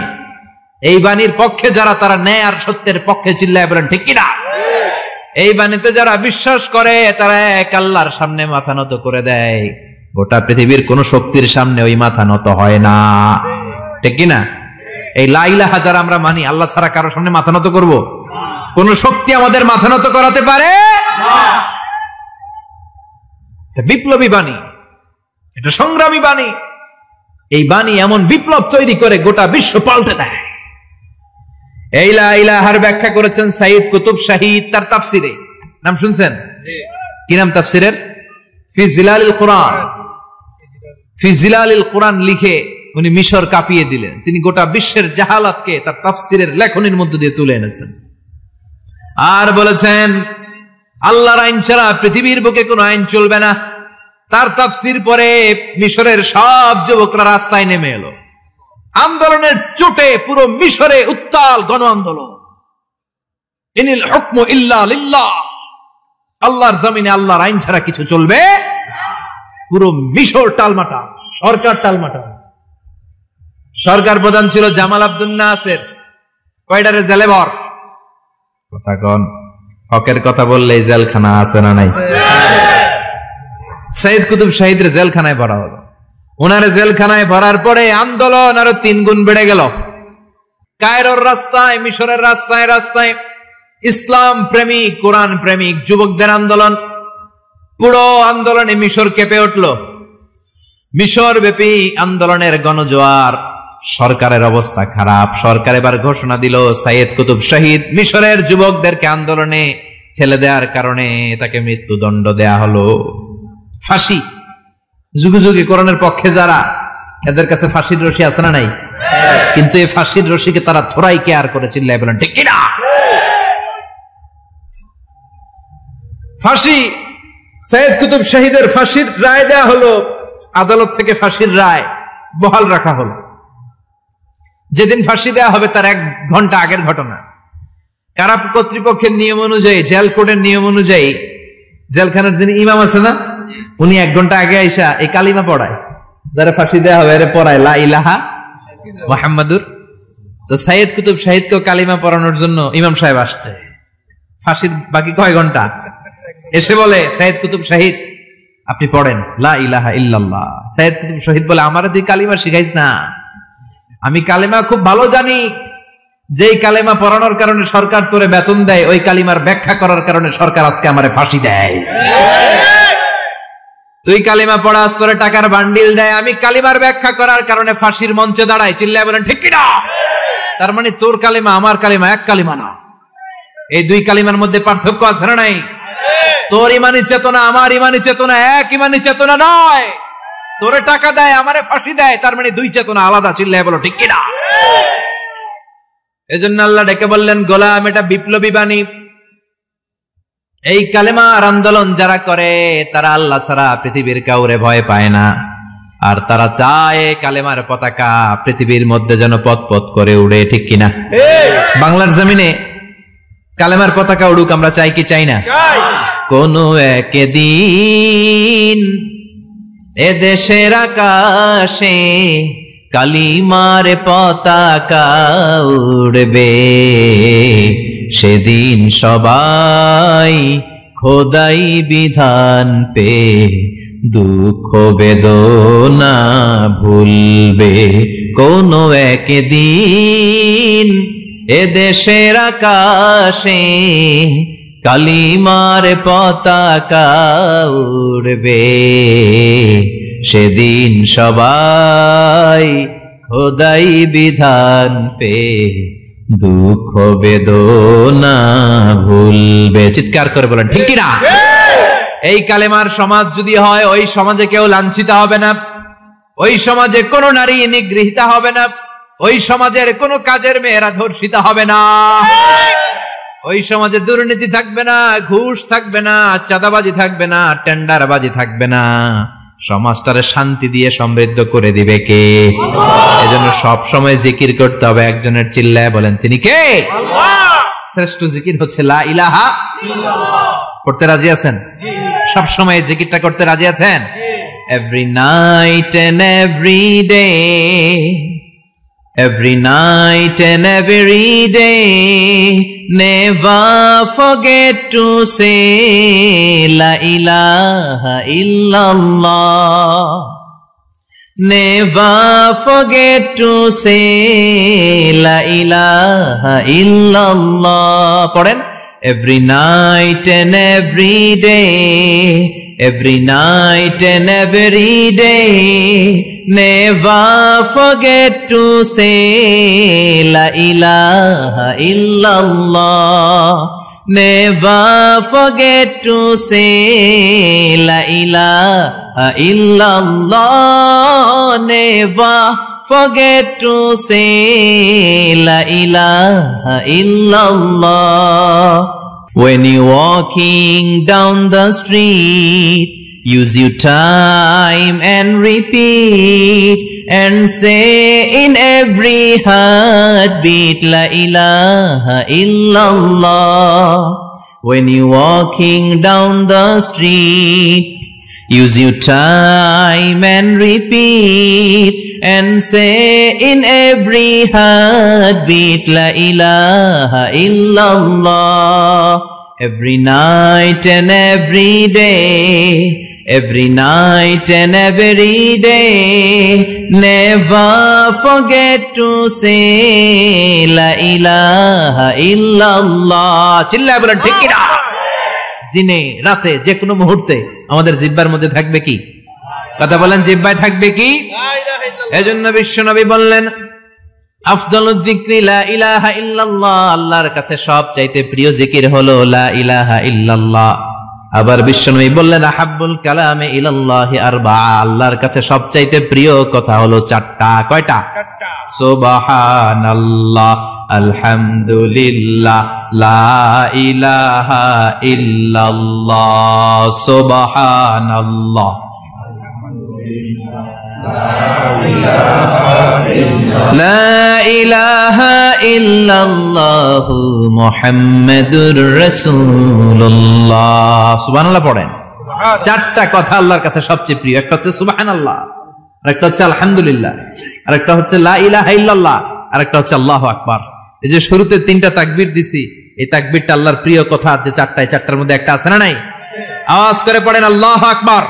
এই বাণীর পক্ষে যারা, তারা ন্যায় আর সত্যের পক্ষে চিল্লায় বলেন ঠিক কিনা? এই বাণীতে যারা বিশ্বাস করে, তারা এক আল্লাহর সামনে মাথা নত করে দেয়, গোটা পৃথিবীর কোন শক্তির সামনে ওই মাথা নত হয় না, ঠিক কিনা? এই লা ইলাহা যারা আমরা মানি, আল্লাহ ছাড়া কারো সামনে মাথা নত করব? কোন শক্তি আমাদের মাথা নত করাতে পারে না। বিপ্লবী বাণী, এটা সংগ্রামী বাণী। এই বাণী এমন বিপ্লব তৈরি করে গোটা বিশ্ব পাল্টে দেয়। এই লা ইলাহার ব্যাখ্যা করেছেন সাইয়্যিদ কুতুব শাহীদ তার তাফসিরে। নাম শুনছেন? কি নাম তাফসিরের? ফি জিলালিল কুরআন। ফি জিলালিল কুরআন লিখে উনি মিশর কাঁপিয়ে দিলেন। তিনি গোটা বিশ্বের জাহালাতকে তার তাফসিরের লেখনীর মধ্যে দিয়ে তুলে এনেছেন। আর বলেছেন, আল্লাহর আইন ছাড়া পৃথিবীর বুকে কোনো আইন চলবে না। তার তাফসির পরে মিশরের সব যুবকরা রাস্তায় নেমে এলো। আন্দোলনের চোটে পুরো মিশরে উত্তাল গণ আন্দোলন। ইনিল হুকমু ইল্লা লিল্লাহ, আল্লাহর জমিনে আল্লাহর আইন ছাড়া কিছু চলবে। পুরো মিশর টালমাটা, সরকার টালমাটা। সরকার প্রধান ছিল জামাল আব্দুল নাসের। কয়টারে জেলে ভর? কথা কন। হকের কথা বললেই জেলখানা আছে না নাই? সাইয়্যিদ কুতুব শাহীদের জেলখানায় ভরা হলো। ওনারে জেলখানায় ভরার পরে আন্দোলন আরো 3 গুণ বেড়ে গেল। কায়রোর রাস্তায়, মিশরের রাস্তায় রাস্তায় ইসলাম প্রেমিক, কোরআন প্রেমিক যুবকদের আন্দোলন। পুরো আন্দোলনে মিশর কেঁপে উঠল। মিশর ব্যাপী আন্দোলনের গণজোয়ার। সরকারের অবস্থা খারাপ। সরকার এবার ঘোষণা দিল সাইয়েদ কুতুব শহীদ মিশরের যুবকদেরকে আন্দোলনে ঠেলে দেওয়ার কারণে তাকে মৃত্যুদণ্ড দেয়া হলো। ফাঁসি। যুগে যুগে কোরআনের পক্ষে যারা, এদের কাছে ফাঁসির রশি আছে না নাই? কিন্তু এই ফাঁসির রশিকে তারা থোড়াই কেয়ার করে, চিল্লায় বলেন ঠিক কিনা? ফাঁসি, সাইয়েদ কুতুব শহীদের ফাঁসির রায় দেয়া হলো। আদালত থেকে ফাঁসির রায় বহাল রাখা হলো। যেদিন ফাঁসি দেয়া হবে তার 1 ঘন্টা আগের ঘটনা। কারা কর্তৃপক্ষের নিয়ম অনুযায়ী, জেল কোডের নিয়ম অনুযায়ী জেলখানার যিনি ইমাম আছে না, উনি 1 ঘন্টা আগে আইসা এই কালিমা পড়ায়, যারা ফাঁসি দেয়া হবে এর পড়ায় লা ইলাহা মুহাম্মাদুর। তো সাইয়েদ কুতুব শহীদকে কালিমা পড়ানোর জন্য ইমাম সাহেব আসছে। ফাঁসির বাকি কয় ঘন্টা, এসে বলে সাইয়েদ কুতুব শহীদ আপনি পড়েন লা ইলাহা ইল্লাল্লাহ। সাইয়েদ কুতুব শহীদ বলে আমারে তুই কালিমা শিখাইস না, আমি কালিমা খুব ভালো জানি। যেই কালিমা পড়ানোর কারণে সরকার তোরে বেতন দেয়, ওই কালিমার ব্যাখ্যা করার কারণে সরকার আজকে আমারে ফাঁসি দেয়। তুই কালিমা পড়াস, তোরে টাকার বান্ডিল দেয়, আমি কালিমার ব্যাখ্যা করার কারণে ফাঁসির মঞ্চে দাঁড়াই। চিল্লায় বলেন ঠিক কিনা? তার মানে তোর কালিমা আমার কালিমা এক কালিমা না। এই 2 কালিমার মধ্যে পার্থক্য আছে না নাই? তোর ইমানি চেতনা আমার ইমানি চেতনা এক ইমানি চেতনা নয়। তোরে টাকা দেয়, আমারে ফাঁসি দেয়, তার মানে 2 চেতনা আলাদা। চিল্লায় বলো ঠিক কিনা? এজন্য আল্লাহ ডেকে বললেন গোলাম, এটা বিপ্লবী বাণী। এই কালেমার আন্দোলন যারা করে তারা আল্লাহ ছাড়া পৃথিবীর কাউরে ভয় পায় না। আর তারা চায় কালেমার পতাকা পৃথিবীর মধ্যে যেন পথ পথ করে উড়ে, ঠিক কিনা? বাংলার জমিনে কালেমার পতাকা উড়ুক, আমরা চাই কি চাই না? কোন একদিন এ দেশের আকাশে কালিমার পতাকা উড়বে, সেদিন সবাই খোদাই বিধান পে দুঃখ বেদনা ভুলবে। কোন একদিন এ দেশের আকাশে কালিমার পতাকা উড়বে, সেদিন সবাই খোদাই বিধান পে দুঃখ বেদনা ভুলবে। চিৎকার করে বলেন ঠিক কিনা? এই কালেমার সমাজ যদি হয়, ওই সমাজে কেউ লাঞ্ছিত হবে না, ওই সমাজে কোনো নারী নিগৃহীত হবে না, ওই সমাজের কোনো কাজের মেয়েরা ধর্ষিত হবে না, ওই সমাজে দুর্নীতি থাকবে না, ঘুষ থাকবে না, চাঁদাবাজি থাকবে না, টেন্ডারবাজি থাকবে না। সমাজটারে শান্তি দিয়ে সমৃদ্ধ করে দিবে কে? এজন্য সব সময় জিকির করতে হবে একজনের। চিল্লায় বলেন তিনি কে? আল্লাহ। শ্রেষ্ঠ জিকির হচ্ছে লা ইলাহা ইল্লাল্লাহ। করতে রাজি আছেন? সব সময় জিকিরটা করতে রাজি আছেন? Every night and every day, every night and every day, never forget to say la ilaha illallah, never forget to say la ilaha illallah. পড়েন every night and every day, every night and every day, never forget to say la ilaha illallah, never forget to say la ilaha illallah, never forget to say la ilaha illallah. When you're walking down the street, use your time and repeat and say in every heartbeat la ilaha illallah. When you're walking down the street, use your time and repeat and say in every heartbeat la ilaha illallah. Every night and every day, every night and every day. Never forget to say la ilaha illallah. চিল্লায় বলেন ঠিক কি না? দিনে রাতে যে কোনো মুহূর্তে আমাদের জিহ্বার মধ্যে থাকবে কি? কথা বলেন, জিহ্বায় থাকবে কি? এজন্য বিশ্বনবী বললেন আফদালুয যিকরি লা ইলাহা ইল্লাল্লাহ, আল্লাহর কাছে সবচাইতে প্রিয় জিকির হলো লা ইলাহা ইল্লাল্লাহ। আবার বিশ্বনবী বললেন আহাব্বুল কালামে ইলাল্লাহি আরবাআ, আল্লাহর কাছে সবচাইতে প্রিয় কথা হলো চারটা। কয়টা? সুবহানাল্লাহ, আলহামদুলিল্লাহ, লা ইলাহা ইল্লাল্লাহ। সুবহানাল্লাহ, লা ইলাহা ইল্লাল্লাহ, মুহাম্মাদুর রাসূলুল্লাহ। সুবহানাল্লাহ পড়েন। চারটা কথা আল্লাহর কাছে সবচেয়ে প্রিয়। একটা হচ্ছে সুবহানাল্লাহ, আরেকটা হচ্ছে আলহামদুলিল্লাহ, আরেকটা হচ্ছে লা ইলাহা ইল্লাল্লাহ, আরেকটা হচ্ছে আল্লাহু আকবার। এই যে শুরুতে তিনটা তাকবীর দিছি, এই তাকবীরটা আল্লাহর প্রিয় কথা যে চারটায়, চারটার মধ্যে একটা আছে না নাই? আওয়াজ করে পড়েন আল্লাহু আকবার।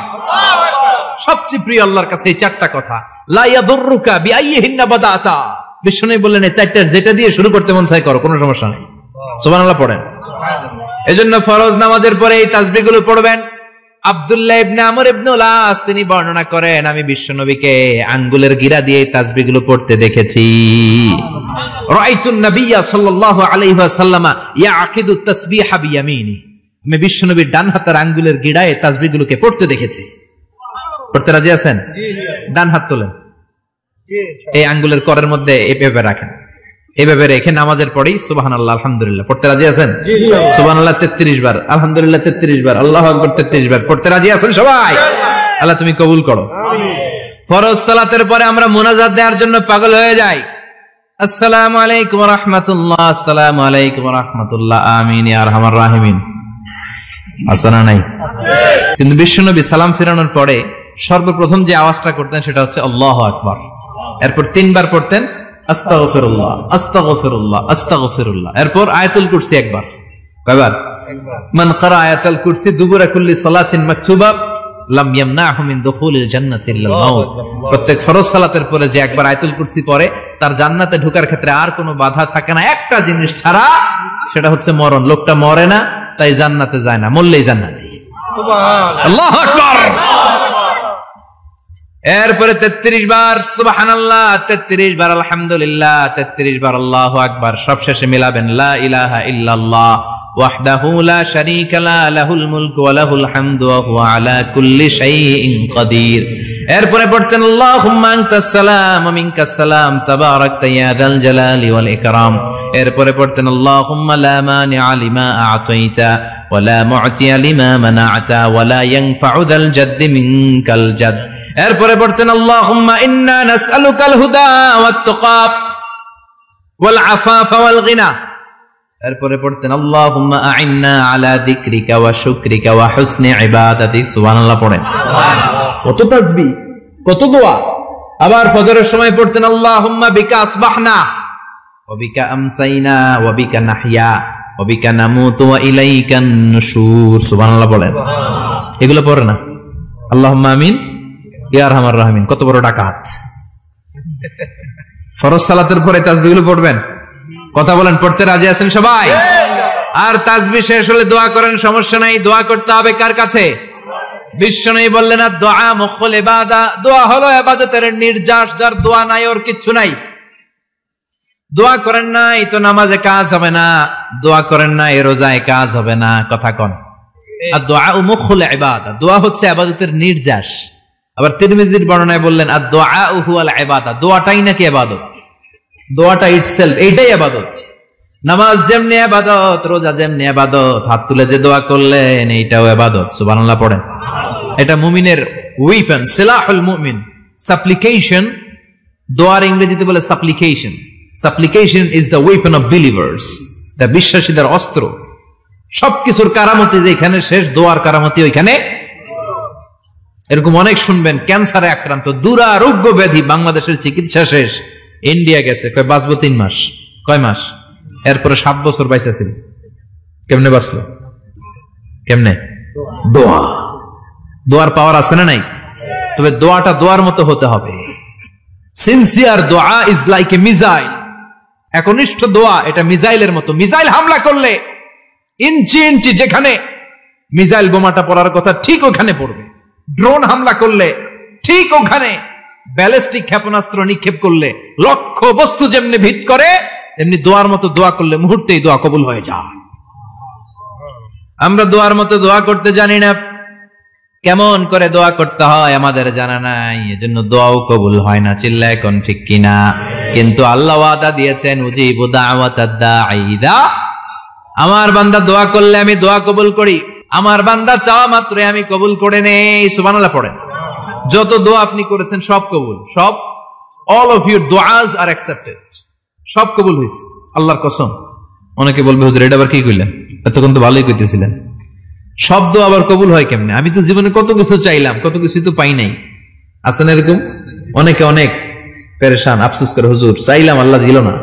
সবচেয়ে প্রিয় আল্লাহর কাছে এই চারটা কথা। লা ইয়াদুররুকা বিআইয়িহিন্না বাদাতা, বিষ্ণু বললেন এই চারটার যেটা দিয়ে শুরু করতে মন চায় করো, কোনো সমস্যা নেই। সুবহানাল্লাহ পড়েন। এজন্য ফরজ নামাজের পরে এই তাসবিহগুলো পড়বেন। আব্দুল্লাহ ইবনে আমর ইবনে আস তিনি বর্ণনা করেন, আমি বিশ্বনবীকে আঙ্গুলের গিরা দিয়ে এই তাসবিহগুলো পড়তে দেখেছি। রাআইতুন নাবিয়্যা সাল্লাল্লাহু আলাইহি ওয়াসাল্লাম ইয়াকিদু তাসবিহা বিয়ামিনি, আমি বিশ্বনবীর ডান হাতের আঙ্গুলের গিরায় এই তাসবিহগুলোকে পড়তে দেখেছি। পড়তে রাজি আছেন? ডান হাত তোলেন, এই আঙ্গুলের করের মধ্যে এইভাবে রাখেন, এইভাবে রেখে নামাজের পরেই সুবহানাল্লাহ আলহামদুলিল্লাহ পড়তে রাজি আছেন? সুবহানাল্লাহ 33 বার, আলহামদুলিল্লাহ 33 বার, আল্লাহু আকবার 33 বার। পড়তে রাজি আছেন সবাই? আল্লাহ তুমি কবুল করো। ফরজ সালাতের পরে আমরা মুনাজাত দেওয়ার জন্য পাগল হয়ে যাই। আসসালামু আলাইকুম ওয়া রাহমাতুল্লাহ, আসসালামু আলাইকুম ওয়া রাহমাতুল্লাহ, আমিন ইয়া আরহামার রাহিমিন। আসনা নাই? কিন্তু বিশ্বনবী সালাম ফেরানোর পরে সর্বপ্রথম যে আওয়াজটা করতেন সেটা হচ্ছে আল্লাহু আকবার। এরপর 3 বার পড়তেন আস্তাগফিরুল্লাহ, আস্তাগফিরুল্লাহ, আস্তাগফিরুল্লাহ। এরপর আয়াতুল কুরসি একবার। কয়বার? মান ক্বারা আয়াতুল কুরসি দুবুরা কুল্লি সালাতিন মাকতুবা লাম ইয়ামনাহু মিন দুখুলিল জান্নাতি ইল্লাল মাউত। প্রত্যেক ফরজ সালাতের পরে যে একবার আয়াতুল কুরসি পড়ে তার জান্নাতে ঢোকার ক্ষেত্রে আর কোনো বাধা থাকে না, একটা জিনিস ছাড়া, সেটা হচ্ছে মরণ। লোকটা মরে না তাই জান্নাতে যায় না, মরলেই জান্নাতি। সুবহানাল্লাহ, আল্লাহু আকবার। এরপরে 33 বার সুবহানাল্লাহ, 33 বার আলহামদুলিল্লাহ, 33 বার আল্লাহু আকবার। সবশেষে মিলাবেন লা ইলাহা ইল্লাল্লাহ ওয়াহদাহু লা শারীকা লা লাহুল মুলকু ওয়া লাহুল হামদু ওয়া হুয়া আলা কুল্লি শাইইন কাদির। এরপরে পড়তেন আল্লাহুম্মা আনতাস সালাম ওয়া মিনকাস সালাম তাবারাকতা ইয়া যাল জালালি ওয়াল ইকরাম। এরপরে পড়তেন আল্লাহুম্মা লা মানিআ লিমা আ'তাইতা ওয়া লা মু'তিয়া লিমা মানা'তা ওয়া লা ইয়ানফা'ু যাল জাদ্দি মিনকাল জাদ। এরপরে পড়তেন আল্লাহুম্মা ইন্না নাসআলুকাল হুদা ওয়াত তুকা ওয়াল আফাফা ওয়াল গিনা। এরপরে পড়তেন আল্লাহুম্মা আ'ইন্না আলা যিকরিকা ওয়া শুকরিকা ওয়া হুসনি ইবাদাতিক। সুবহানাল্লাহ পড়েন। কত তাসবিহ, কত দোয়া। আবার ফজরের সময় পড়তেন আল্লাহুম্মা বিকা আসবাহনা ওয়া বিকা আমসাইনা ওয়া বিকা নাহইয়া ওয়া বিকা নামুতু ওয়া ইলাইকান নুশুর। সুবহানাল্লাহ পড়েন। এগুলো পড়ে না? আল্লাহুম্মা আমিন ইয়া আরহামার রাহিমিন। কত বড় ডাকাত। ফরজ সালাতের পরে তাসবিহগুলো পড়বেন। কথা বলেন, পড়তে রাজি আছেন সবাই? আর তাসবিহ শেষ হলে দোয়া করেন, সমস্যা নাই। দোয়া করতে হবে কার কাছে? বিশ্বনবী বললেন না, দোয়া মুখুল ইবাদা, দোয়া হলো ইবাদতের নির্যাস। যার দোয়া নাই ওর কিচ্ছু নাই। দোয়া করেন নাই তো নামাজে কাজ হবে না, দোয়া করেন নাই রোজায় কাজ হবে না। কথা কন। আর দোয়া মুখুল ইবাদা, দোয়া হচ্ছে ইবাদতের নির্যাস। আবার তিরমিজির বর্ণনায় বললেন আর দোয়া হুয়াল ইবাদা, দোয়াটাই নাকি ইবাদত। দোয়াটা ইটসেলফ, এইটাই ইবাদত। নামাজ যেমনি ইবাদত, রোজা যেমনি ইবাদত, হাত তুলে যে দোয়া করলেন এইটাও ইবাদত। সুবহানাল্লাহ পড়েন। এটা মুমিনের ওয়েপন, সিলাহুল মুমিন। সাপ্লিকেশন, দোয়ার ইংরেজিতে বলে সাপ্লিকেশন। সাপ্লিকেশন is the weapon of believers, এটা বিশ্বাসীদের অস্ত্র। সবকিছুর কারামতি যেখানে শেষ, দোয়ার কারামতি ওইখানে। এরকম অনেক শুনবেন, ক্যান্সারে আক্রান্ত, দুরারোগ্য ব্যাধি, বাংলাদেশের চিকিৎসা শেষ, ইন্ডিয়া গেছে, কয় বাঁচবো 3 মাস। কয় মাস? এরপরে 7 বছর বাইসা ছিল। কেমনে বাঁচলো? কেমনে? দোয়া। দোয়ার পাওয়ার আছে না নাই? তবে দোয়াটা দোয়ার মতো হতে হবে। সিনসিয়ার দোয়া ইজ লাইক এ মিসাইল। একনিষ্ঠ দোয়া এটা মিসাইলের মতো। মিসাইল হামলা করলে ইঞ্চি ইঞ্চি যেখানে মিসাইল বোমাটা পড়ার কথা ঠিক ওখানে পড়বে। ড্রোন হামলা করলে ঠিক ওখানে, ব্যালিস্টিক ক্ষেপণাস্ত্র নিক্ষেপ করলে লক্ষ্য বস্তু যেমনি ভিত করে, তেমনি দোয়ার মতো দোয়া করলে মুহূর্তেই দোয়া কবুল হয়ে যায়। আমরা দোয়ার মতো দোয়া করতে জানি না, কেমন করে দোয়া করতে হয় আমাদের জানা নাই, এজন্য দোয়াও কবুল হয় না। চিল্লায় কোন ঠিক কিনা? কিন্তু আল্লাহ ওয়াদা দিয়েছেন, উজিবু দাওয়াতাদ দাঈ ইযা, আমার বান্দা দোয়া করলে আমি দোয়া কবুল করি, আমার বান্দা চাওয়া মাত্রই আমি কবুল করে নেই। সুবহানাল্লাহ পড়েন। যত দোয়া আপনি করেছেন সব কবুল, সব, অল অফ ইউর দুআস আর অ্যাকসেপ্টেড, সব কবুল হয়েছে আল্লাহর কসম। অনেকে বলবে হুজুর এটা আবার কি কইলেন, এতক্ষণ তো ভালোই কইতেছিলেন, সব দোয়া আবার কবুল হয় কেমনে? আমি তো জীবনে কত কিছু চাইলাম, কত কিছু তো পাই নাই। আছেন এরকম অনেকে, অনেক পেরেশান, আফসোস করে হুজুর চাইলাম আল্লাহ দিল না।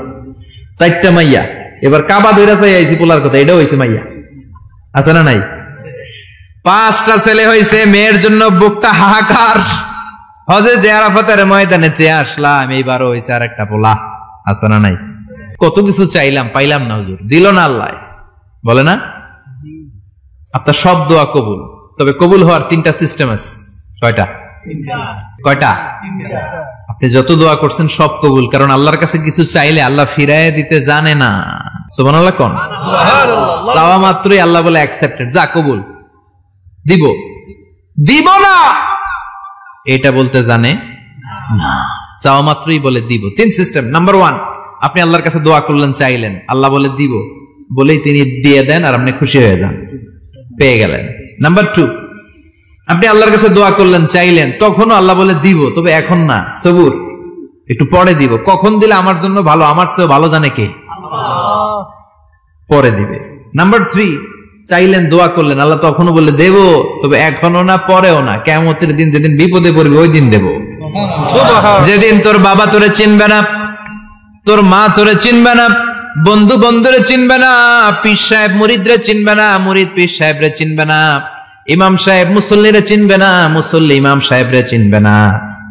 4টা মাইয়া, এবার কাবা ধইরা চাই আইছি পোলার কথা, এটাও হইছে মাইয়া। আছে না নাই? 5টা ছেলে হইছে, মেয়ের জন্য বুকটা হাহাকার। হজে যে আরাফাতের ময়দানে চেয়ে আসলাম, এইবারও হইছে আর একটা পোলা। আছে না নাই? কত কিছু চাইলাম, পাইলাম না হুজুর, দিল না আল্লাহ, বলে না? আপনার সব দোয়া কবুল, তবে কবুল হওয়ার 3টা সিস্টেম আছে। কয়টা? কয়টা? আপনি যত দোয়া করছেন সব কবুল, কারণ আল্লাহর কাছে কিছু চাইলে আল্লাহ ফিরায় দিতে জানে না। সুবহানাল্লাহ কোন? চাওয়া মাত্রই আল্লাহ বলে অ্যাকসেপ্টেড, যা কবুল, দিব দিব না এটা বলতে জানে না, চাওয়া মাত্রই বলে দিব। 3 সিস্টেম। নাম্বার 1, আপনি আল্লাহর কাছে দোয়া করলেন, চাইলেন, আল্লাহ বলে দিব, বলেই তিনি দিয়ে দেন আর আপনি খুশি হয়ে যান, পেয়ে গেলেন। নাম্বার 2, আপনি আল্লাহর কাছে দোয়া করলেন, চাইলেন, তখনও আল্লাহ বলে দিব, তবে এখন না, সবুর, একটু পরে দিব। কখন দিলে আমার জন্য ভালো, আমার চেয়েও ভালো জানে কে? পরে দিবে। নাম্বার 3, চাইলেন, দোয়া করলেন, আল্লাহ তখনও বলে দেব, তবে এখনো না, পরেও না, কিয়ামতের দিন যেদিন বিপদে পড়বে ওই দিন দেব। যেদিন তোর বাবা তোরে চিনবে না, তোর মা তোরে চিনবে না, বন্ধু বন্ধুরে চিনবে না, পীর সাহেব মুরিদরে চিনবে না, মুরিদ পীর সাহেবরে চিনবে না, ইমাম সাহেব মুসল্লিরে চিনবে না, মুসল্লি ইমাম সাহেবরে চিনবে না,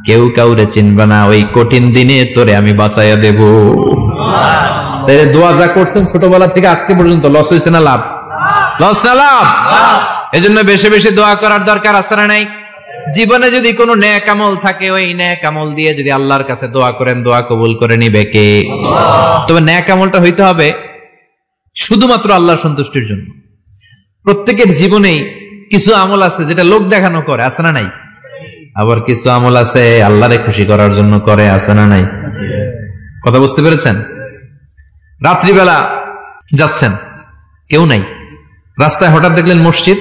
কেউ কাউরে চিনবে না। ওই কঠিন দিনে তোরে আমি বাঁচাইয়া দেব। তাই দোয়া যা করছেন ছোটবেলা থেকে আজকে পর্যন্ত, লস হয়েছে না লাভ? লস না লাভ? এজন্য বেশি বেশি দোয়া করার দরকার আছে না নাই? জীবনে যদি কোনো নেক আমল থাকে, ওই নেক আমল দিয়ে যদি আল্লাহর কাছে দোয়া করেন, দোয়া কবুল করে নিবে কে? তবে নেক আমলটা হইতে হবে শুধুমাত্র আল্লাহর সন্তুষ্টির জন্য। প্রত্যেকের জীবনেই কিছু আমল আছে যেটা লোক দেখানো করে, আছে না নাই? আবার কিছু আমল আছে আল্লাহরে খুশি করার জন্য করে, আছে না নাই? কথা বুঝতে পেরেছেন? রাত্রিবেলা যাচ্ছেন, কেউ নাই, রাস্তায় হঠাৎ দেখলেন মসজিদ,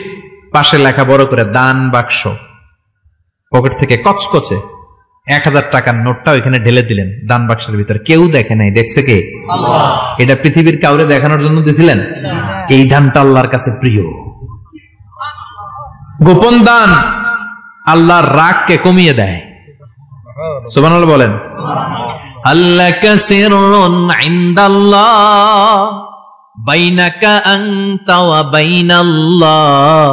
পাশে লেখা বড় করে দান বাক্স, পকেট থেকে কচকচে 1000 টাকার নোটটা ওইখানে ঢেলে দিলেন দান বাক্সের ভিতরে। কেউ দেখে নাই, দেখছে কে? আল্লাহ। এটা পৃথিবীর কাউরে দেখানোর জন্য দিছিলেন? এই দানটা আল্লাহর কাছে প্রিয়। গোপন দান আল্লাহর রাগকে কমিয়ে দেয়। সুবহানাল্লাহ বলেন। আল্লাকা সিররুন ইনদাল্লাহ বাইনাকা আনতা ওয়া বাইনাল্লাহ,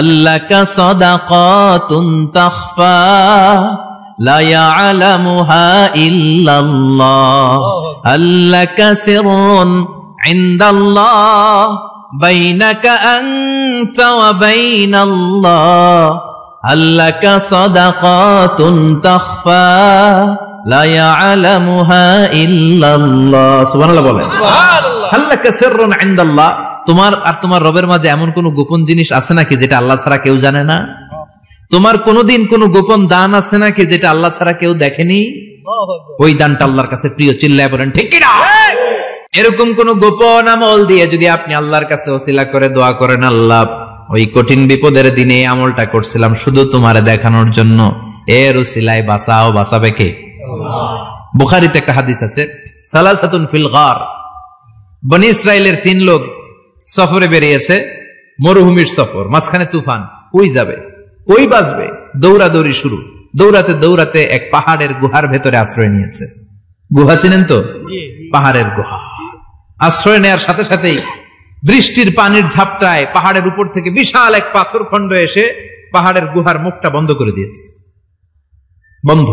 আল্লাকা সাদাকাতুন তাখফা লা ইয়ালামুহা ইল্লাল্লাহ, আল্লাকা সিররুন ইনদাল্লাহ বাইনাকা আনতা ওয়া বাইনাল্লাহ, আল্লাকা সাদাকাতুন তাখফা লা ইয়ালামুহা ইল্লাল্লাহ। সুবহানাল্লাহ বলেন। সুবহানাল্লাহ। আল্লাকা সিররুন ইনদাল্লাহ, তোমার আর তোমার রবের মাঝে এমন কোন গোপন জিনিস আছে নাকি যেটা আল্লাহ ছাড়া কেউ জানে না? তোমার কোনদিন কোন গোপন দান আছে নাকি যেটা আল্লাহ ছাড়া কেউ দেখেনি? ওই দানটা আল্লাহর কাছে প্রিয়। চিল্লায় বলেন ঠিক কি না? এরকম কোন গোপন আমল দিয়ে যদি আপনি আল্লাহর কাছে ওসিলা করে দোয়া করেন, আল্লাহ ওই কঠিন বিপদের দিনে আমলটা করছিলাম শুধু তোমারে দেখানোর জন্য, এর ওসিলায় বাঁচাও, বাঁচাবে কে? বুখারীতে একটা হাদিস আছে, সালাসাতুন ফিল গার, বনি ইসরাইলের 3 লোক সফরে বেরিয়েছে, মরুভূমির সফর, মাঝখানে তুফান, ওই যাবে ওই বাঁচবে, দৌড়াদৌড়ি শুরু, দৌড়াতে দৌড়াতে এক পাহাড়ের গুহার ভেতরে আশ্রয় নিয়েছে। গুহা চিনেন তো? পাহাড়ের গুহা। আশ্রয় নেয়ার সাথে সাথেই বৃষ্টির পানির ঝাপটায় পাহাড়ের উপর থেকে বিশাল এক পাথর খণ্ড এসে পাহাড়ের গুহার মুখটা বন্ধ করে দিয়েছে, বন্ধ,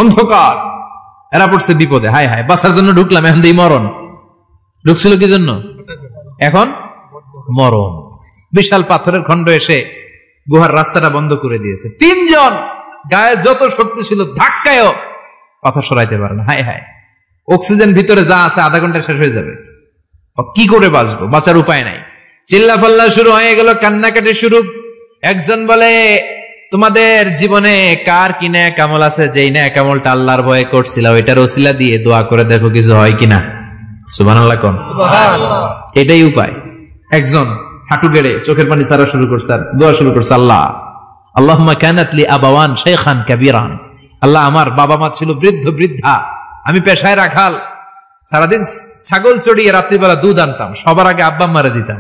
অন্ধকার। এরা পড়ছে বিপদে, হায় হায় বাঁচার জন্য ঢুকলাম, এখন দিয়ে মরণ। ঢুকছিল কি জন্য? এখন মরণ। বিশাল পাথরের খণ্ড এসে গুহার রাস্তাটা বন্ধ করে দিয়েছে। তিনজন গায়ে যত শক্তি ছিল ধাক্কায়ও পাথর সরাইতে পারে না। হায় হায়, অক্সিজেন ভিতরে যা আছে আধা ঘন্টা শেষ হয়ে যাবে, কি করে বাঁচবো? বাঁচার উপায় নাই। চিল্লা ফাল্লা শুরু হয়ে গেল, কান্নাকাটি শুরু। একজন বলে, তোমাদের জীবনে কার কি নেক আমল আছে, যেই নেক আমলটা আল্লাহর ভয়ে করছিল ওইটার ওসিলা দিয়ে দোয়া করে দেখো কিছু হয় কিনা। সুবহানাল্লাহ কোন, এটাই উপায়। একজন হাঁটু গেড়ে চোখের পানি ছাড়া শুরু করছে, আর দোয়া শুরু করছে, আল্লাহ আল্লাহুম্মা কানাত লি আবাওয়ান শাইখান কাবীরান, আল্লাহ আমার বাবা মা ছিল বৃদ্ধ বৃদ্ধা, আমি পেশায় রাখাল, সারাদিন ছাগল চড়িয়ে রাত্রিবেলা দুধ আনতাম, সবার আগে আব্বা আম্মারে দিতাম,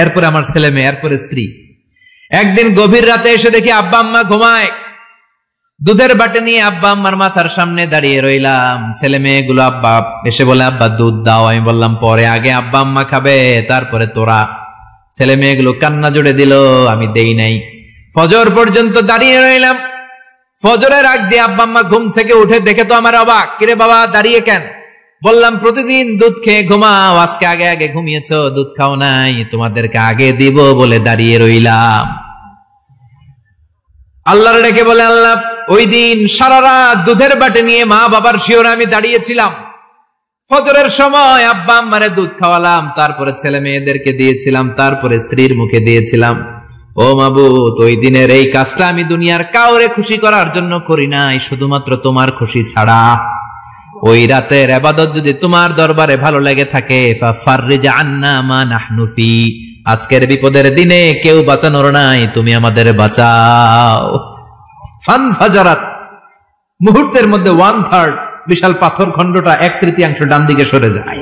এরপরে আমার ছেলে মেয়ে, এরপরে স্ত্রী। একদিন গভীর রাতে এসে দেখি আব্বা আম্মা ঘুমায়, দুধের বাটি নিয়ে আব্বা আম্মার মাথার সামনে দাঁড়িয়ে রইলাম। ছেলে মেয়েগুলো আব্বা এসে বলে, আব্বা দুধ দাও। আমি বললাম পরে, আগে আব্বা আম্মা খাবে তারপরে তোরা। ছেলে মেয়েগুলো কান্না জুড়ে দিল, আমি দেই নাই। ফজর পর্যন্ত দাঁড়িয়ে রইলাম। ফজরের আগ দিয়ে আব্বা আম্মা ঘুম থেকে উঠে দেখে তো আমার অবাক, কিরে বাবা দাঁড়িয়ে কেন? বললাম প্রতিদিন দুধ খেয়ে ঘুমাও, আজকে আগে আগে ঘুমিয়েছো, দুধ খাও নাই, তোমাদেরকে আগে দিব বলে দাঁড়িয়ে রইলাম। আল্লাহর ডেকে বলে, আল্লাহ ওই দিন সারা রাত দুধের বাটি নিয়ে মা বাবার শিওরে আমি দাঁড়িয়েছিলাম, ফজরের সময় আব্বা আম্মারে দুধ খাওয়ালাম, তারপরে ছেলে মেয়েদেরকে দিয়েছিলাম, তারপরে স্ত্রীর মুখে দিয়েছিলাম। ও মাবুদ, ওই দিনের এই কাজটা আমি দুনিয়ার কাউরে খুশি করার জন্য করি নাই, শুধুমাত্র তোমার খুশি ছাড়া। ওই রাতের ইবাদত যদি তোমার দরবারে ভালো লেগে থাকে, ফাফাররিজ আন্না মা নাহনু ফি, আজকের বিপদের দিনে কেউ বাঁচানোর নাই, তুমি আমাদের বাঁচাও। ফানফাজারাত, মুহূর্তের মধ্যে 1/3 বিশাল পাথর খণ্ডটা 1/3 ডান দিকে সরে যায়,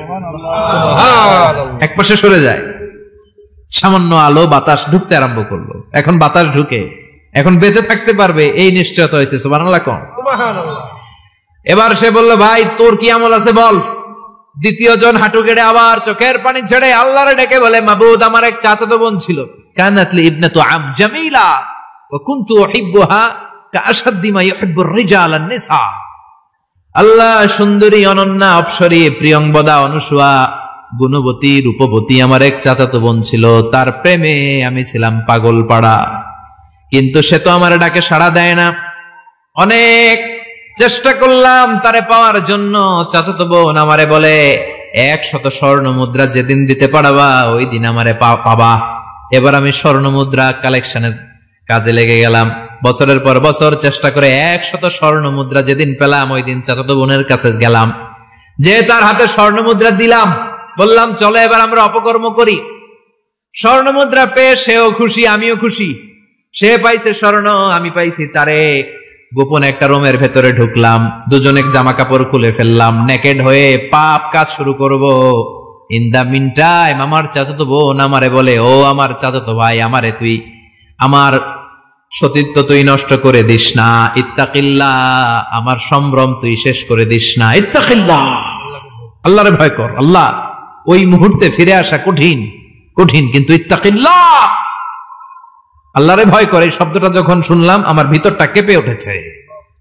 এক পাশে সরে যায়। সামান্য আলো বাতাস ঢুকতে আরম্ভ করলো। এখন বাতাস ঢুকে এখন বেঁচে থাকতে পারবে এই নিশ্চয়তা হয়েছে। সুবহানাল্লাহ কোন। এবার সে বলল, ভাই তোর কি আমল আছে বল। দ্বিতীয় জন হাঁটু গেড়ে আবার চোখের পানি ছেড়ে আল্লাহরে ডেকে বলে, মাবুদ আমার এক চাচাতো বোন ছিল, কানাত লি ইবনাতু আম জামিলা ওয়া কুনতু উহিব্বুহা কাআশাদ্দি মা ইউহিব্বুর রিজাল আন-নিসা। আল্লাহ সুন্দরী, অনন্যা, অপ্সরী, প্রিয়ংবদা, অনুসুয়া, গুণবতী, রূপবতী আমার এক চাচাতো বোন ছিল, তার প্রেমে আমি ছিলাম পাগল পাড়া, কিন্তু সে তো আমার ডাকে সাড়া দেয় না। অনেক চেষ্টা করলাম তারে পাওয়ার জন্য। চাচাতো বোন আমারে বলে, 100 স্বর্ণ মুদ্রা যেদিন দিতে পারবা ওই দিন আমারে পাবা। এবার আমি স্বর্ণ মুদ্রা কালেকশনের কাজে লেগে গেলাম। বছরের পর বছর চেষ্টা করে 100 স্বর্ণ মুদ্রা যেদিন পেলাম ওই দিন চাচাতো বোনের কাছে গেলাম, যে তার হাতে স্বর্ণ মুদ্রা দিলাম, বললাম চলো এবার আমরা অপকর্ম করি। স্বর্ণ মুদ্রা পেয়ে সেও খুশি, আমিও খুশি। সে পাইছে স্বর্ণ, আমি পাইছি তারে। গোপন একটা রুমের ভেতরে ঢুকলাম, দুজনে জামা কাপড় খুলে ফেললাম, নেকেড হয়ে পাপ কাজ শুরু করব। ইন দা মিন টাইম আমার চাচাতো বোন আমারে বলে, ও আমার চাচাতো ভাই, আমারে তুই আমার সতীত্ব তুই নষ্ট করে দিস না, ইত্তাকিল্লাহ, আমার সম্ভ্রম তুই শেষ করে দিস না, ইত্তাকিল্লাহ, আল্লাহরে ভয় কর। আল্লাহ ওই মুহূর্তে ফিরে আসা কঠিন কঠিন, কিন্তু ইত্তাকিল্লাহ, আল্লাহরে ভয় করে এই শব্দটা যখন শুনলাম আমার ভিতরটা কেঁপে উঠেছে।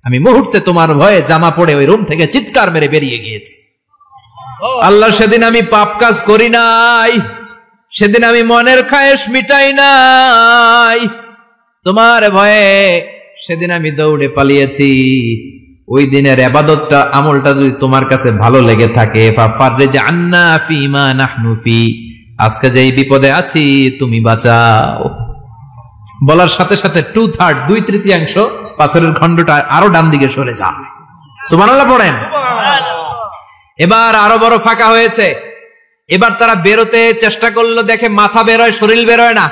আমি মুহূর্তে তোমার ভয়ে জামা পড়ে ওই রুম থেকে চিৎকার মেরে বেরিয়ে গিয়েছি। আল্লাহ সেদিন আমি পাপ কাজ করি নাই, সেদিন আমি মনের খায়েশ মিটাই নাই, তোমার ভয়ে সেদিন আমি দৌড়ে পালিয়েছি। ওই দিনের ইবাদতটা আমলটা যদি তোমার কাছে ভালো লেগে থাকে, ফাফাররিজ আন্না ফিমা নাহনু ফি, আজকে যেই বিপদে আছি তুমি বাঁচাও। বলার সাথে সাথে 2/3 2/3 পাথরের খণ্ডটা আরো ডান দিকে সরে যায়। সুবহানাল্লাহ পড়েন। এবার আরো বড় ফাঁকা হয়েছে। এবার তারা বেরোতে চেষ্টা করলো, দেখে মাথা বেরোয়, শরীর বেরোয় না,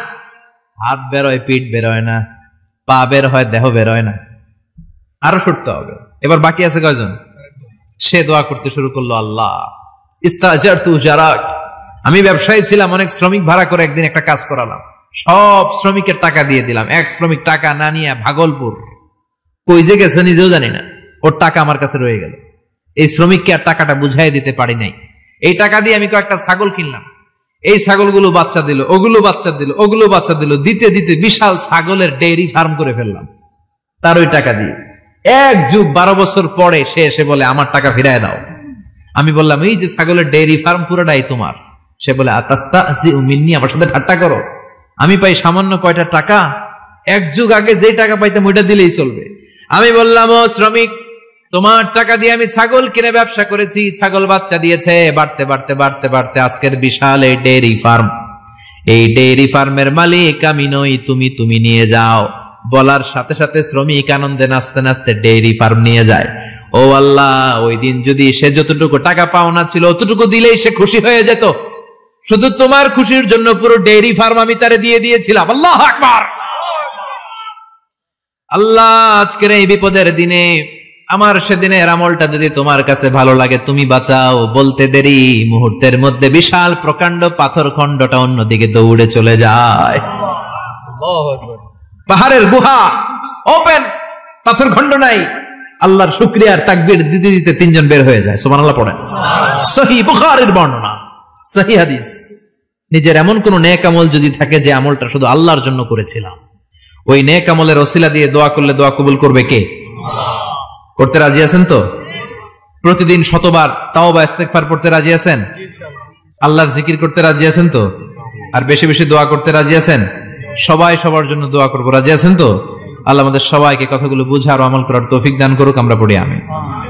হাত বেরোয়, পিঠ বেরোয় না, পা বের হয়, দেহ বেরোয় না, আরো সরতে হবে। এবার বাকি আছে কয়জন? সে দোয়া করতে শুরু করলো, আল্লাহ ইস্তাজারতু জারাক, আমি ব্যবসায়ী ছিলাম, অনেক শ্রমিক ভাড়া করে একদিন একটা কাজ করালাম, সব শ্রমিকের টাকা দিয়ে দিলাম। এক শ্রমিক টাকা না নিয়ে ভাগলপুর কই যে গেছে নিজেও জানি না, ওর টাকা আমার কাছে রয়ে গেল। এই শ্রমিককে আর টাকাটা বুঝাই দিতে পারি নাই। এই টাকা দিয়ে আমি কয়েকটা ছাগল কিনলাম, এই ছাগলগুলো বাচ্চা দিল, ওগুলো বাচ্চা দিল, ওগুলো বাচ্চা দিল, দিতে দিতে বিশাল ছাগলের ডেইরি ফার্ম করে ফেললাম তার ওই টাকা দিয়ে। 1 যুগ 12 বছর পরে সে এসে বলে আমার টাকা ফিরায় দাও। আমি বললাম এই যে ছাগলের ডেইরি ফার্ম পুরোটাই তোমার। সে বলে আতাস্তাজিউ মিন্নি, আমার সাথে ঠাট্টা করো? আমি পাই সামান্য কয়টা টাকা, 1 যুগ আগে যে টাকা পাইতাম ওইটা দিলেই চলবে। আমি বললাম ও শ্রমিক, তোমার টাকা দিয়ে আমি ছাগল কিনে ব্যবসা করেছি, ছাগল বাচ্চা দিয়েছে, বাড়তে বাড়তে বাড়তে বাড়তে আজকের বিশাল এই ডেইরি ফার্ম, এই ডেইরি ফার্মের মালিক আমি নই, তুমি নিয়ে যাও। বলার সাথে সাথে শ্রমিক আনন্দে নাচতে নাচতে ডেইরি ফার্ম নিয়ে যায়। ও আল্লাহ, ওই দিন যদি সে যতটুকু টাকা পাওনা ছিল অতটুকু দিলেই সে খুশি হয়ে যেত। শুধু তোমার খুশির জন্য পুরো ডেইরি ফার্ম আমি তারে দিয়ে দিয়েছিলাম। আল্লাহু আকবার। আল্লাহ, আজকের এই বিপদের দিনে আমার সেদিনের আমলটা যদি তোমার কাছে ভালো লাগে তুমি বাঁচাও। বলতে দেরি, মুহূর্তের মধ্যে বিশাল প্রকাণ্ড পাথর খণ্ডটা অন্যদিকে দৌড়ে চলে যায়। পাহাড়ের গুহা ওপেন, পাথর খণ্ড নাই। আল্লাহর শুকরিয়ার তাকবীর দিতে দিতে 3 জন বের হয়ে যায়। সুবহানাল্লাহ পড়েন। সহিহ বুখারীর বর্ণনা, সহিহ হাদিস। নিজের এমন কোন নেক আমল যদি থাকে যে আমলটা শুধু আল্লাহর জন্য করেছিলাম, ওই নেক আমলের ওসিলা দিয়ে দোয়া করলে দোয়া কবুল করবে কে? করতে রাজি আছেন তো? প্রতিদিন 100 বার তাওবা ইস্তেগফার পড়তে রাজি আছেন? আল্লাহর জিকির করতে রাজি আছেন তো? আর বেশি বেশি দোয়া করতে রাজি আছেন? সবাই সবার জন্য দোয়া করবো, রাজি আছেন তো? আল্লাহ আমাদের সবাইকে কথাগুলো বুঝার আমল করার তৌফিক দান করুক। আমরা পড়ি আমিন।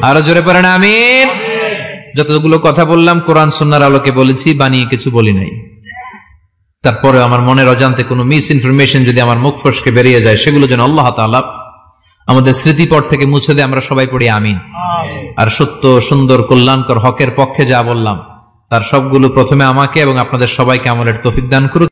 আরো জোরে পড়েন আমিন। যতগুলো কথা বললাম কোরআন সুন্নাহর আলোকে বলেছি, বানিয়ে কিছু বলি নাই। তারপরে আমার মনের অজান্তে কোনো মিস ইনফরমেশন যদি আমার মুখ ফসকে বেরিয়ে যায়, সেগুলো যেন আল্লাহ তাআলা আমাদের স্মৃতিপট থেকে মুছে দেয়। আমরা সবাই পড়ি আমিন। আর সত্য, সুন্দর, কল্যাণকর, হকের পক্ষে যা বললাম তার সবগুলো প্রথমে আমাকে এবং আপনাদের সবাইকে আমলের তৌফিক দান করুক।